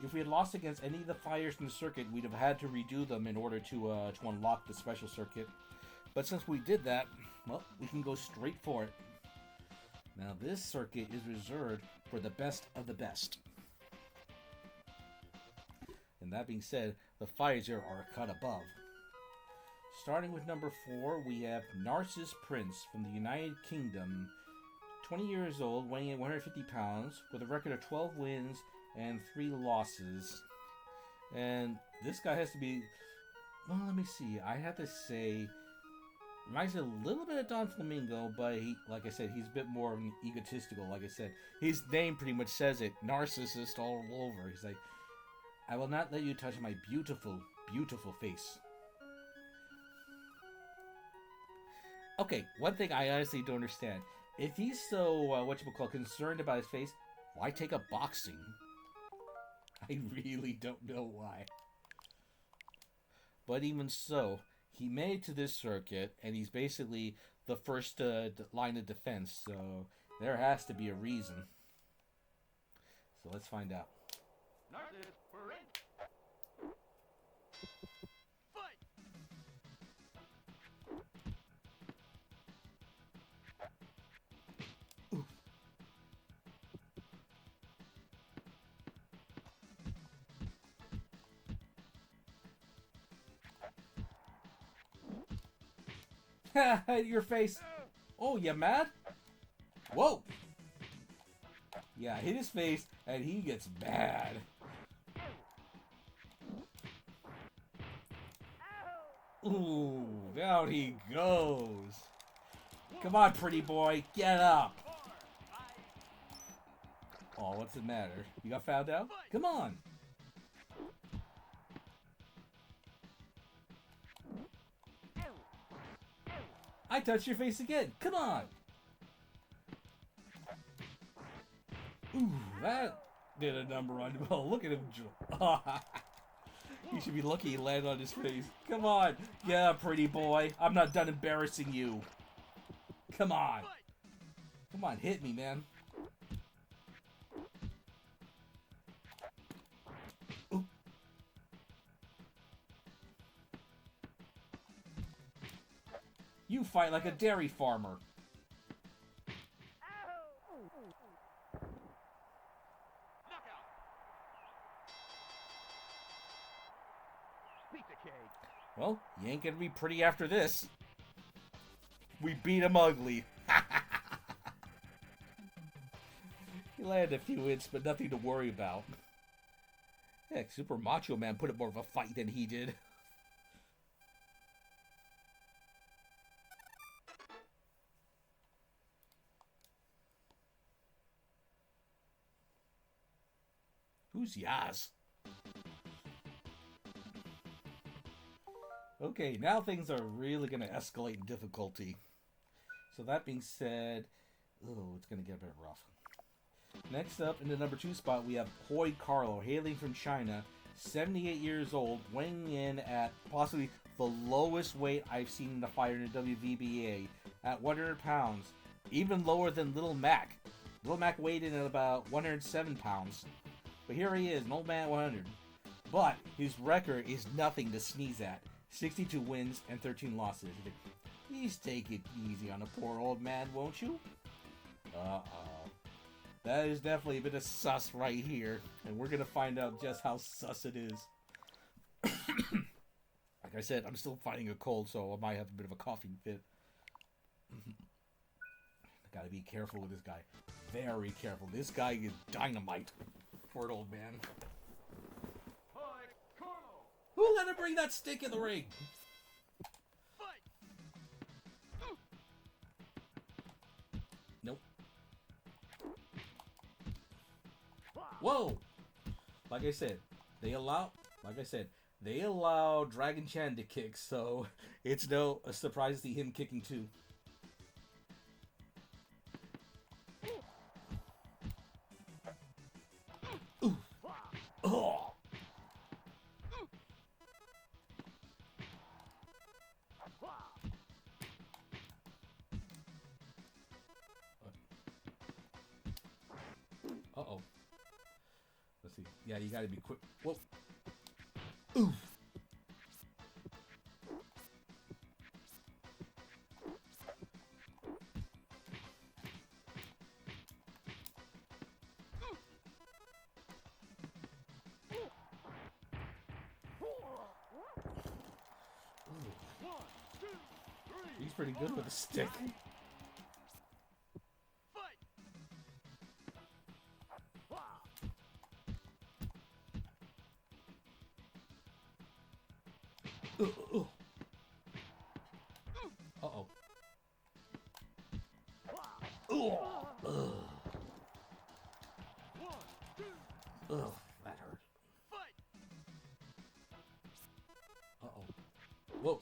If we had lost against any of the fighters in the circuit, we'd have had to redo them in order to unlock the special circuit. But since we did that, well, we can go straight for it. Now this circuit is reserved for the best of the best. And that being said, the fighters here are cut above. Starting with number 4, we have Narcissus Prince from the United Kingdom. 20 years old, weighing in 150 pounds, with a record of 12 wins and 3 losses. And this guy has to be... Well, let me see. I have to say... Reminds me a little bit of Don Flamingo, but he, like I said, he's a bit more egotistical. Like I said, his name pretty much says it. Narcissist all over. He's like, I will not let you touch my beautiful, beautiful face. Okay, one thing I honestly don't understand. If he's so, concerned about his face, why take up boxing? I really don't know why. But even so, he made it to this circuit, and he's basically the first line of defense, so there has to be a reason. So let's find out. Narcissus, parade. Fight. Ha! Hit your face. Oh, you mad? Whoa! Yeah, hit his face, and he gets mad. Ooh, down he goes. Come on, pretty boy, get up. Oh, what's the matter? You got found out? Come on. I touched your face again. Come on. Ooh, that did a number on him. Oh, look at him. He should be lucky he landed on his face. Come on. Yeah, pretty boy. I'm not done embarrassing you. Come on. Come on, hit me, man. Ooh. You fight like a dairy farmer. Well, you ain't gonna be pretty after this. We beat him ugly. He landed a few hits, but nothing to worry about. Heck, Super Macho Man put up more of a fight than he did. Who's Yaz? Okay, now things are really going to escalate in difficulty. So that being said, it's going to get a bit rough. Next up, in the number 2 spot, we have Hoi Carlo, hailing from China, 78 years old, weighing in at possibly the lowest weight I've seen in the fighter in the WVBA, at 100 pounds, even lower than Little Mac. Little Mac weighed in at about 107 pounds. But here he is, an old man at 100. But his record is nothing to sneeze at. 62 wins and 13 losses. Please take it easy on a poor old man, won't you? Uh-oh. That is definitely a bit of sus right here. And we're going to find out just how sus it is. Like I said, I'm still fighting a cold, so I might have a bit of a coughing fit. I gotta be careful with this guy. Very careful. This guy is dynamite for an old man. Who let him bring that stick in the ring? Nope. Whoa! Like I said, they allow Dragon Chan to kick, so it's no surprise to see him kicking too. Ooh. Oh. Uh-oh. Let's see. Yeah, you gotta be quick. Whoa. Oof. He's pretty good with a stick. Uh-oh. Ugh, that hurt. Uh-oh. Whoa.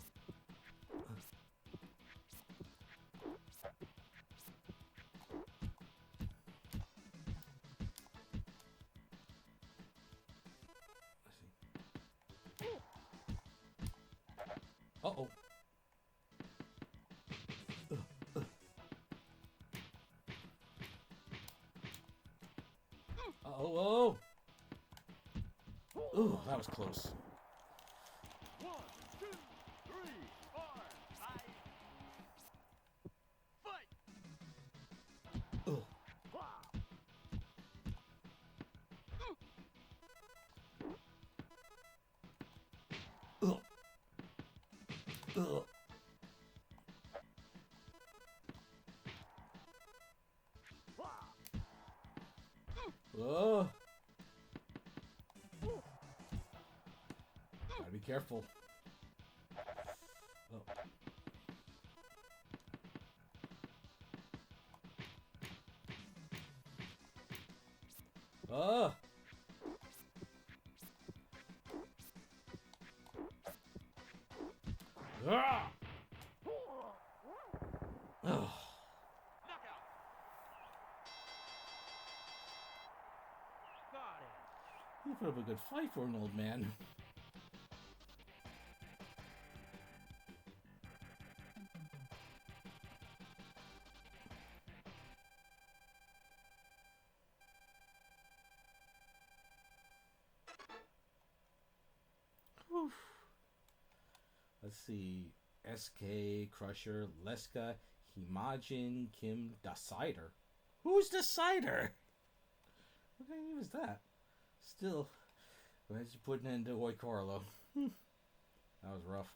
Uh-oh. Uh-oh. Ooh, that was close. 1, 2, 3, 4, 5. Fight! Ugh. Ugh. Ugh. Oh. Gotta be careful. Oh. Oh. Ah. Oh. Knockout! Got it. You put up a good fight for an old man. Whew. Let's see. SK, Crusher, Leska, Himajin, Kim, Decider. Who's Decider? What kind of name is that? Still, imagine putting into Oi Carlo. That was rough.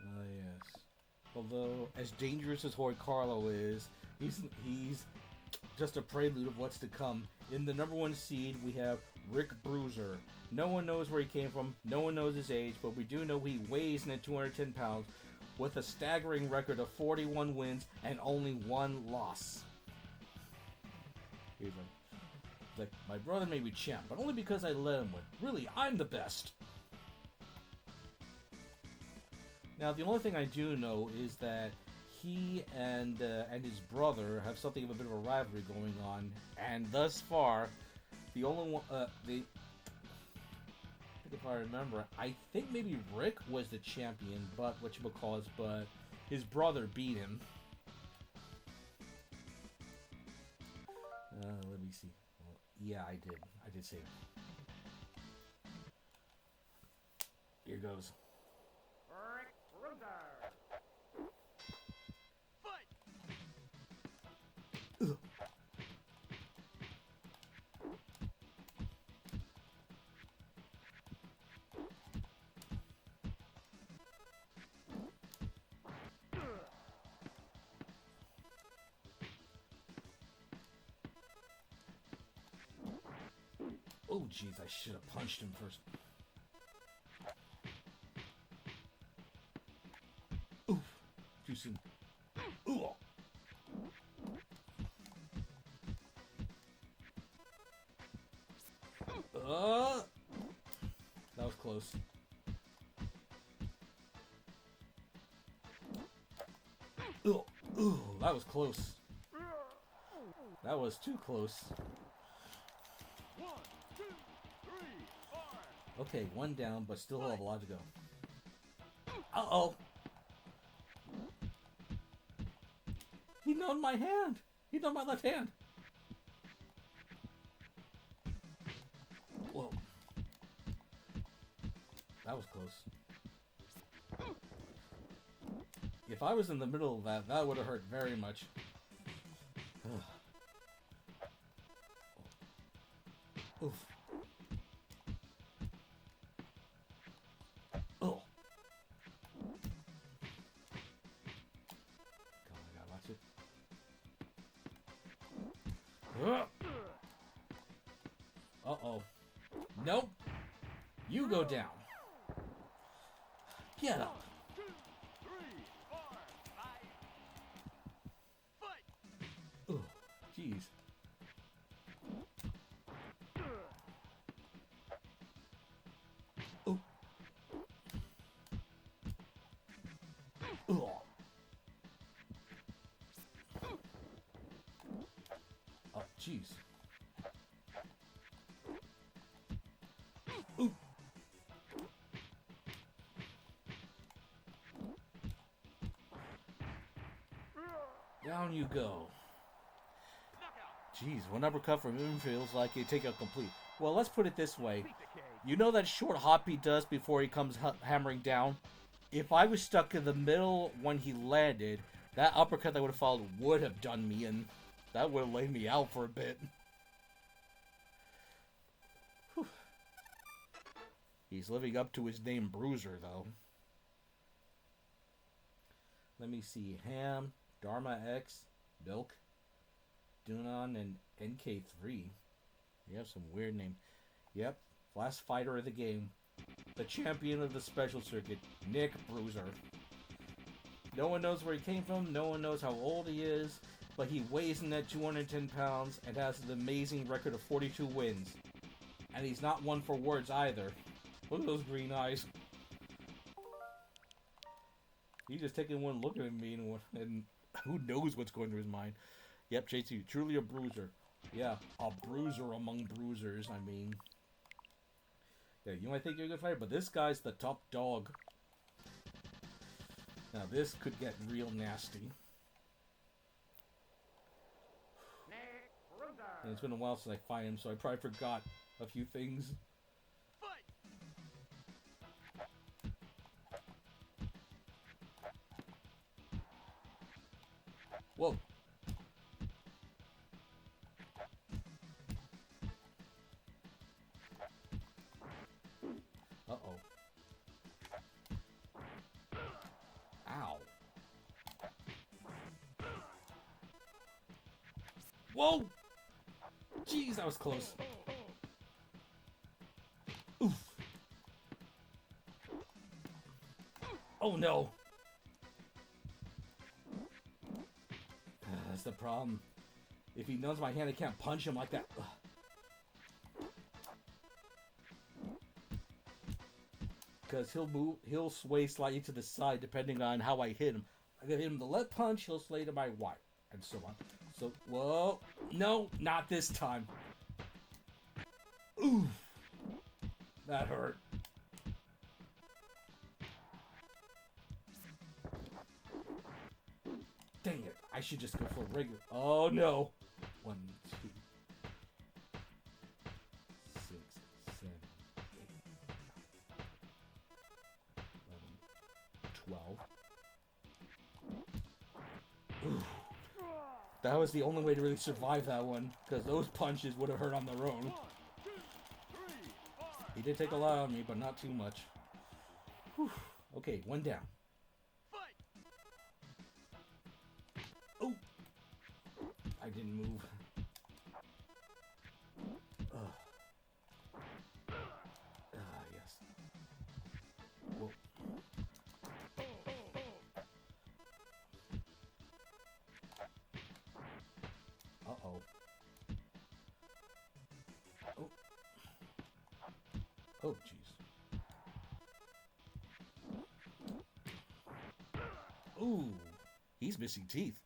Oh yes. Although, as dangerous as Hoy Carlo is, he's just a prelude of what's to come. In the number 1 seed, we have Rick Bruiser. No one knows where he came from, no one knows his age, but we do know he weighs in at 210 pounds with a staggering record of 41 wins and only 1 loss. He's like, my brother may be champ, but only because I let him win. Really, I'm the best. Now, the only thing I do know is that he and his brother have something of a bit of a rivalry going on, and thus far, the only one, if I remember, I think maybe Rick was the champion, but but his brother beat him. Let me see. Well, yeah, I did say it. Here goes. Bronx Bruiser. Fight! Ugh. Oh, jeez, I should have punched him first. Oof, too soon. Ooh. That was close. Ooh, that was close. That was too close. 1, 2, 3, 4. Okay, 1 down, but still have a lot to go. Uh-oh. He known my hand. He known my left hand. Whoa. That was close. If I was in the middle of that, that would have hurt very much. Oof. Oh. Come on, I gotta watch it. Uh-oh. Nope. You go down. Get up. 2, 3, 4, 5. Fight! Oh, jeez. Oh. Oh. Oh, jeez. Ooh. Down you go. Jeez, one uppercut from him feels like a takeout complete. Well, let's put it this way. Beat the cage. You know that short hop he does before he comes hammering down? If I was stuck in the middle when he landed, that uppercut that would have followed would have done me in. That would have laid me out for a bit. Whew. He's living up to his name, Bruiser, though. Let me see. Ham, Dharma X, Milk, Dunon, and NK3. You have some weird name. Yep, last fighter of the game. The champion of the special circuit, Nick Bruiser. No one knows where he came from, no one knows how old he is, but he weighs in at 210 pounds and has an amazing record of 42 wins. And he's not one for words either. Look at those green eyes. He's just taking one look at me and who knows what's going through his mind. Yep, JT, truly a bruiser. Yeah, a bruiser among bruisers, I mean. Yeah, you might think you're a good fighter, but this guy's the top dog. Now this could get real nasty. And it's been a while since I fought him, so I probably forgot a few things. Fight! Whoa. Uh-oh. Ow. Whoa! Jeez, that was close. Oof. Oh no. That's the problem. If he knows my hand, I can't punch him like that. Because he'll sway slightly to the side depending on how I hit him. I hit him the left punch, he'll sway to my right, and so on. So, whoa, no, not this time. Ooh, that hurt. Dang it, I should just go for a regular. Oh no. 1, 2, 6, 7, 8, 11, 12. Ooh. That was the only way to really survive that one, because those punches would have hurt on their own. 1, 2, 3, 4. He did take a lot on me, but not too much. Whew. Okay, one down. Fight! Oh! I didn't move. Yes. Whoa. Uh-oh. Oh. Oh, jeez. Ooh. He's missing teeth.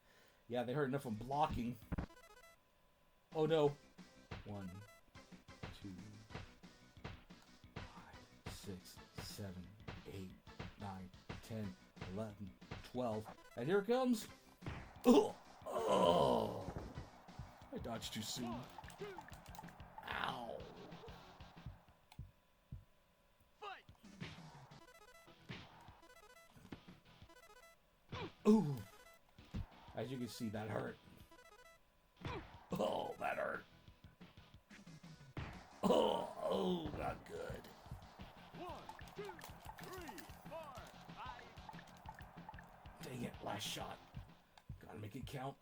Yeah, they hurt enough from blocking. Oh, no. 1, 2, 5, 6, 7, 8, 9, 10, 11, 12. And here it comes. Oh! I dodged too soon. Ow! Fight! Ooh! As you can see, that hurt. Oh, that hurt. Oh, not good. 1, 2, 3, 4, 5. Dang it, last shot. Gotta make it count.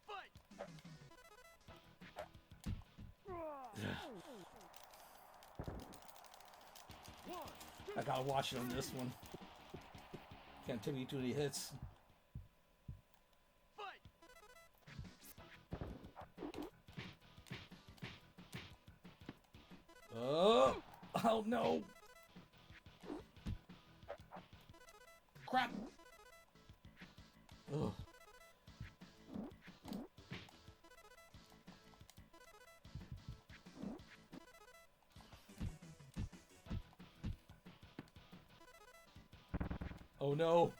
Fight! I gotta watch it on this one. Can't take me too many hits. Fight! Oh no! Crap! Ugh. Oh no!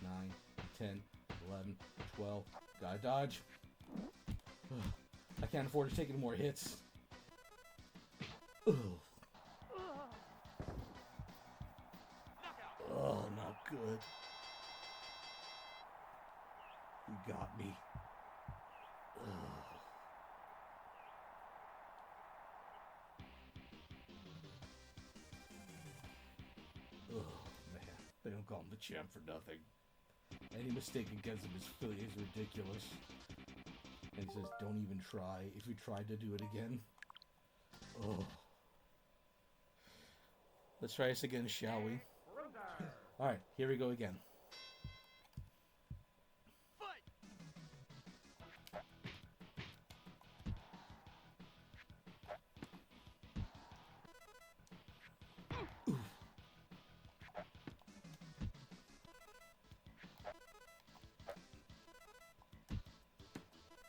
Nine, 10, 11, 12. Gotta dodge. I can't afford to take any more hits. Ugh. Oh, not good. You got me. Ugh. Oh, man. They don't call him the champ for nothing. Any mistake against him is ridiculous. And he says, don't even try. If you tried to do it again. Oh. Let's try this again, shall we? Alright, here we go again.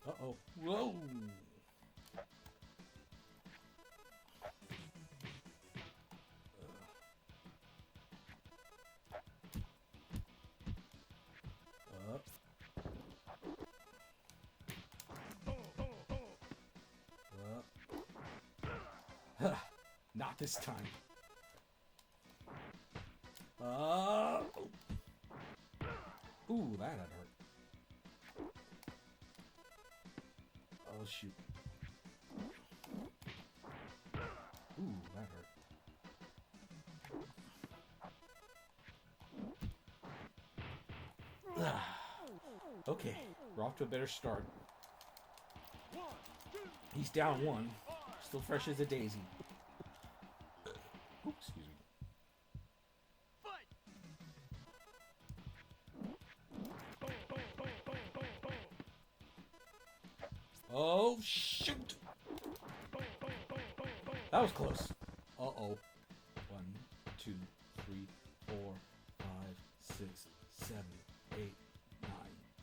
Uh-oh. Whoa! Up. Up. Not this time. Ooh, that had hurt. Oh, shoot. Ooh, that hurt. Okay, we're off to a better start. He's down one. Still fresh as a daisy. Oops, excuse me. Oh, shoot! That was close. Uh-oh. 1, 2, 3, 4, 5, 6, 7, 8, 9,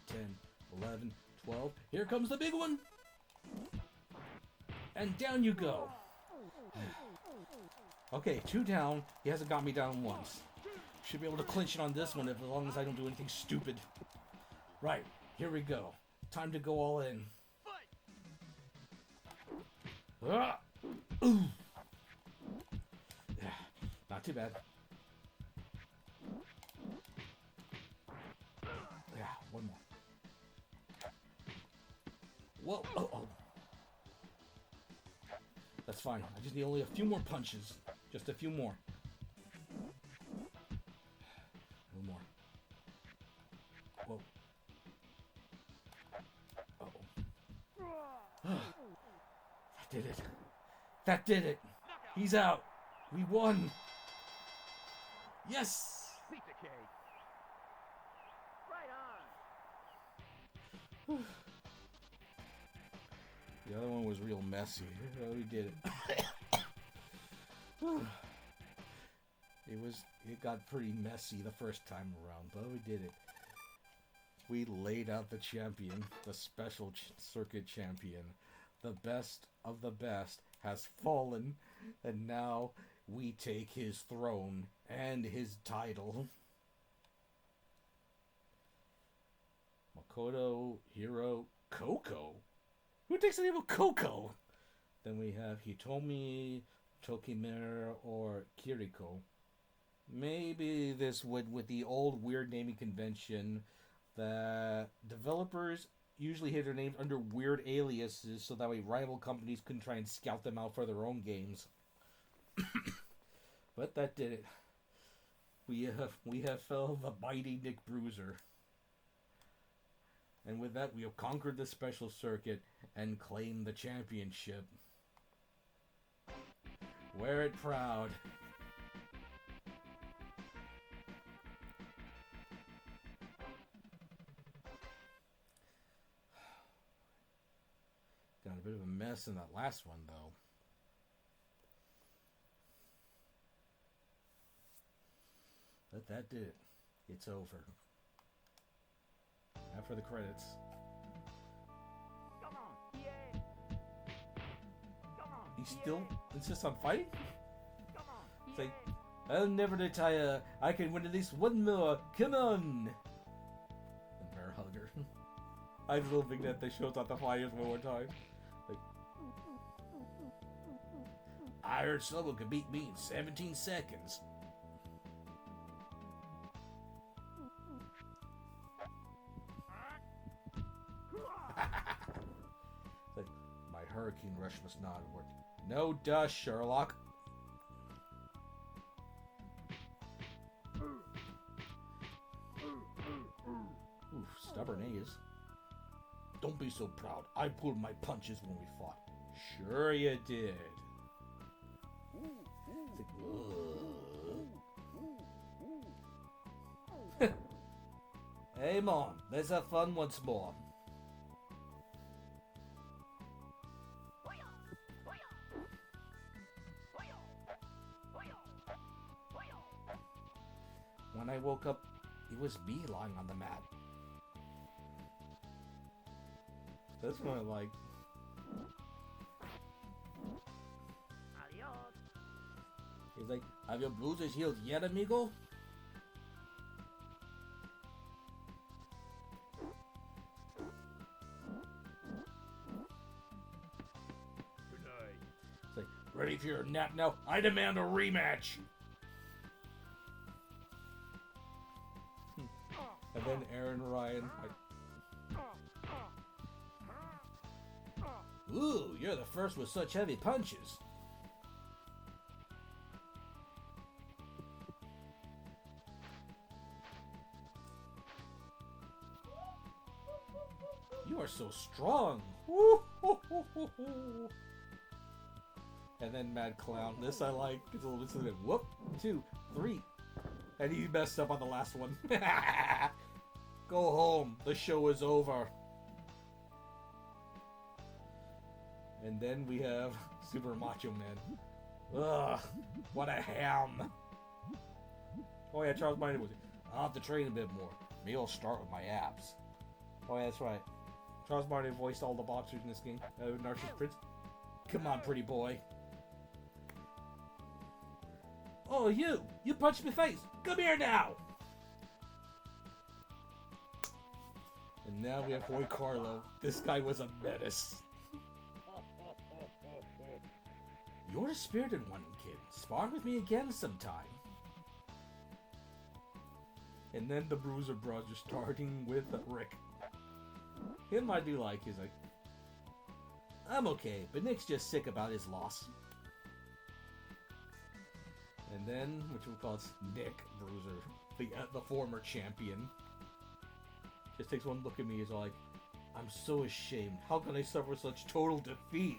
10, 11, 12. Here comes the big one! And down you go. Okay, 2 down. He hasn't got me down once. Should be able to clinch it on this one as long as I don't do anything stupid. Right, here we go. Time to go all in. Ooh. Yeah, not too bad. Yeah, one more. Whoa, oh. That's fine. I just need only a few more punches. Just a few more. No more. Whoa. Uh-oh. That did it. That did it. He's out. We won. Yes. Pizza cake. Right on. The other one was real messy. Oh, we did it. It got pretty messy the first time around, but we did it. We laid out the champion, the special circuit champion. The best of the best has fallen, and now we take his throne and his title. Makoto Hiro Koko? Who takes the name of Koko? Then we have Hitomi, Tokimera, or Kiriko. Maybe this would, with the old weird naming convention, that developers usually have their names under weird aliases so that way rival companies couldn't try and scout them out for their own games. But that did it. We have felled the mighty Nick Bruiser. And with that, we have conquered the special circuit and claimed the championship. Wear it proud. Got a bit of a mess in that last one, though. But that did it. It's over. After the credits. Come on. Yeah. Come on. He still insists on fighting? Come on. It's like, I'll never retire. I can win at least one more. Come on. And longer. I have a little vignette that shows out the flyers one more time. Like, I heard someone could beat me in 17 seconds. Like, my hurricane rush must not have worked. No dust, Sherlock. Oof, stubborn A's. Don't be so proud. I pulled my punches when we fought. Sure you did. Like, hey, Mom, let's have fun once more. When I woke up, it was me lying on the mat. That's what I like. He's like, have your bruises healed yet, amigo? Good night. It's like, ready for your nap now? I demand a rematch! And then Aaron Ryan, like, ooh, you're the first with such heavy punches. You are so strong. And then Mad Clown. This I like. It's a little bit of whoop, 2, 3. And he messed up on the last one. Go home. The show is over. And then we have Super Macho Man. Ugh, what a ham. Oh yeah, Charles Martin was it. I'll have to train a bit more. Maybe I'll start with my abs. Oh yeah, that's right. Charles Martin voiced all the boxers in this game. Narcissus Prince. Come on, pretty boy. Oh, you punched me face. Come here now. And now we have Hoy Carlo. This guy was a menace. You're a spirited one, kid. Spar with me again sometime. And then the Bruiser Brothers starting with Rick. Him I do like. He's like, I'm okay, but Nick's just sick about his loss. And then, which we call it Nick Bruiser, the former champion. Just takes one look at me, he's all like, I'm so ashamed. How can I suffer such total defeat?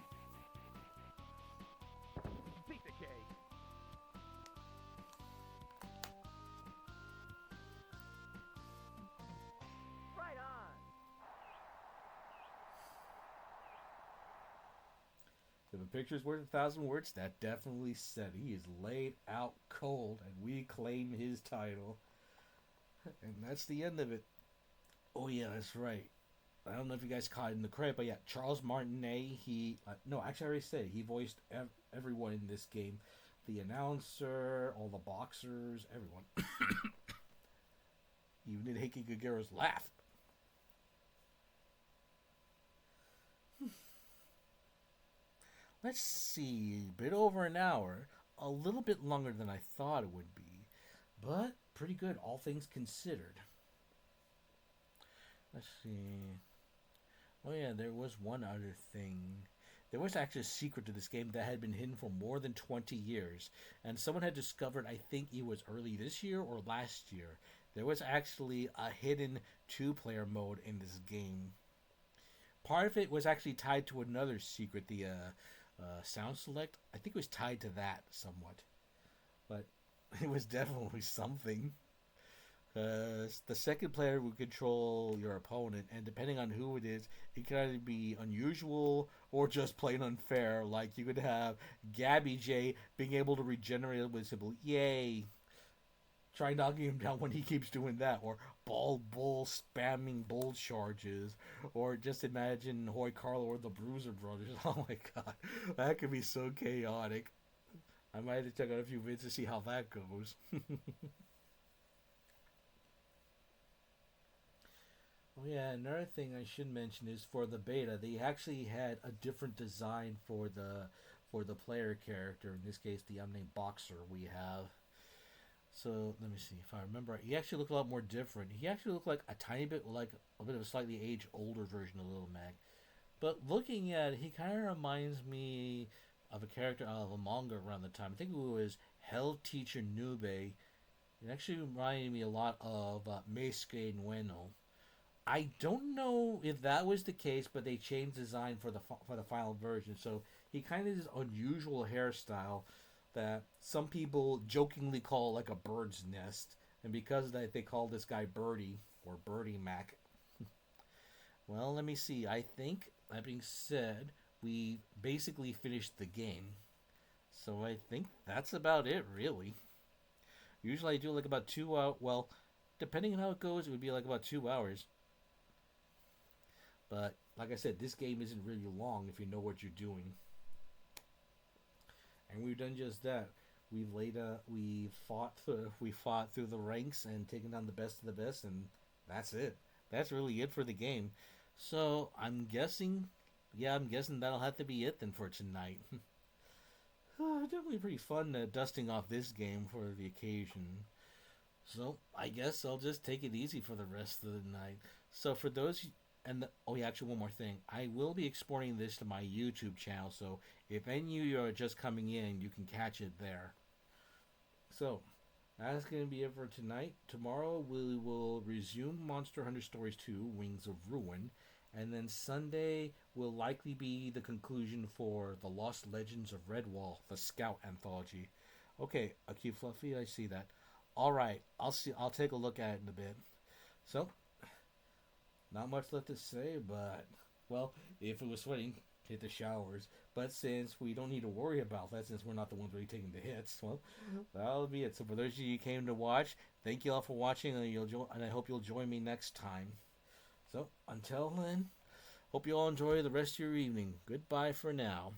Piece of cake. Right on. If a picture's worth 1,000 words, that definitely said he is laid out cold, and we claim his title. And that's the end of it. Oh yeah, that's right. I don't know if you guys caught it in the credit, but yeah, Charles Martinet, no, actually I already said it. He voiced everyone in this game. The announcer, all the boxers, everyone. Even did Heike Guerrero's laugh. Let's see, a bit over an hour. A little bit longer than I thought it would be. But pretty good, all things considered. Let's see. Oh yeah, there was one other thing. There was actually a secret to this game that had been hidden for more than 20 years. And someone had discovered, I think it was early this year or last year. There was actually a hidden 2-player mode in this game. Part of it was actually tied to another secret, the sound select. I think it was tied to that somewhat. But it was definitely something. Because the second player would control your opponent, and depending on who it is, it can either be unusual or just plain unfair. Like you could have Gabby J being able to regenerate with simple "Yay!" Try knocking him down when he keeps doing that, or Bald Bull spamming bull charges, or just imagine Hoy Carlo or the Bruiser Brothers. Oh my god, that could be so chaotic. I might have to check out a few vids to see how that goes. Oh yeah, another thing I should mention is for the beta, they actually had a different design for the player character. In this case, the unnamed boxer we have. So let me see if I remember. He actually looked a lot more different. He actually looked like a tiny bit like a bit of a slightly aged older version of Little Mac. But looking at it, he kind of reminds me of a character out of a manga around the time. I think it was Hell Teacher Nube. It actually reminded me a lot of Meisuke Nueno. I don't know if that was the case, but they changed design for the final version. So he kind of has this unusual hairstyle that some people jokingly call like a bird's nest, and because of that, they call this guy Birdie or Birdie Mac. Well, let me see. I think that being said, we basically finished the game. So I think that's about it, really. Usually I do like about 2 hours. Well, depending on how it goes, it would be like about 2 hours. But like I said, this game isn't really long if you know what you're doing. And we've done just that. We fought through the ranks and taken down the best of the best, and that's it. That's really it for the game. So I'm guessing that'll have to be it then for tonight. Definitely pretty fun dusting off this game for the occasion. So I guess I'll just take it easy for the rest of the night. So for those oh yeah, actually one more thing. I will be exporting this to my YouTube channel, so if any of you are just coming in, you can catch it there. So that's going to be it for tonight. Tomorrow we will resume Monster Hunter Stories 2, Wings of Ruin. And then Sunday will likely be the conclusion for The Lost Legends of Redwall, the Scout Anthology. Okay, Akio Fluffy, I see that. Alright, I'll take a look at it in a bit. So, not much left to say, but well, if it was sweating, hit the showers. But since we don't need to worry about that, since we're not the ones really taking the hits, well, that'll be it. So for those of you who came to watch, thank you all for watching, and I hope you'll join me next time. So until then, hope you all enjoy the rest of your evening. Goodbye for now.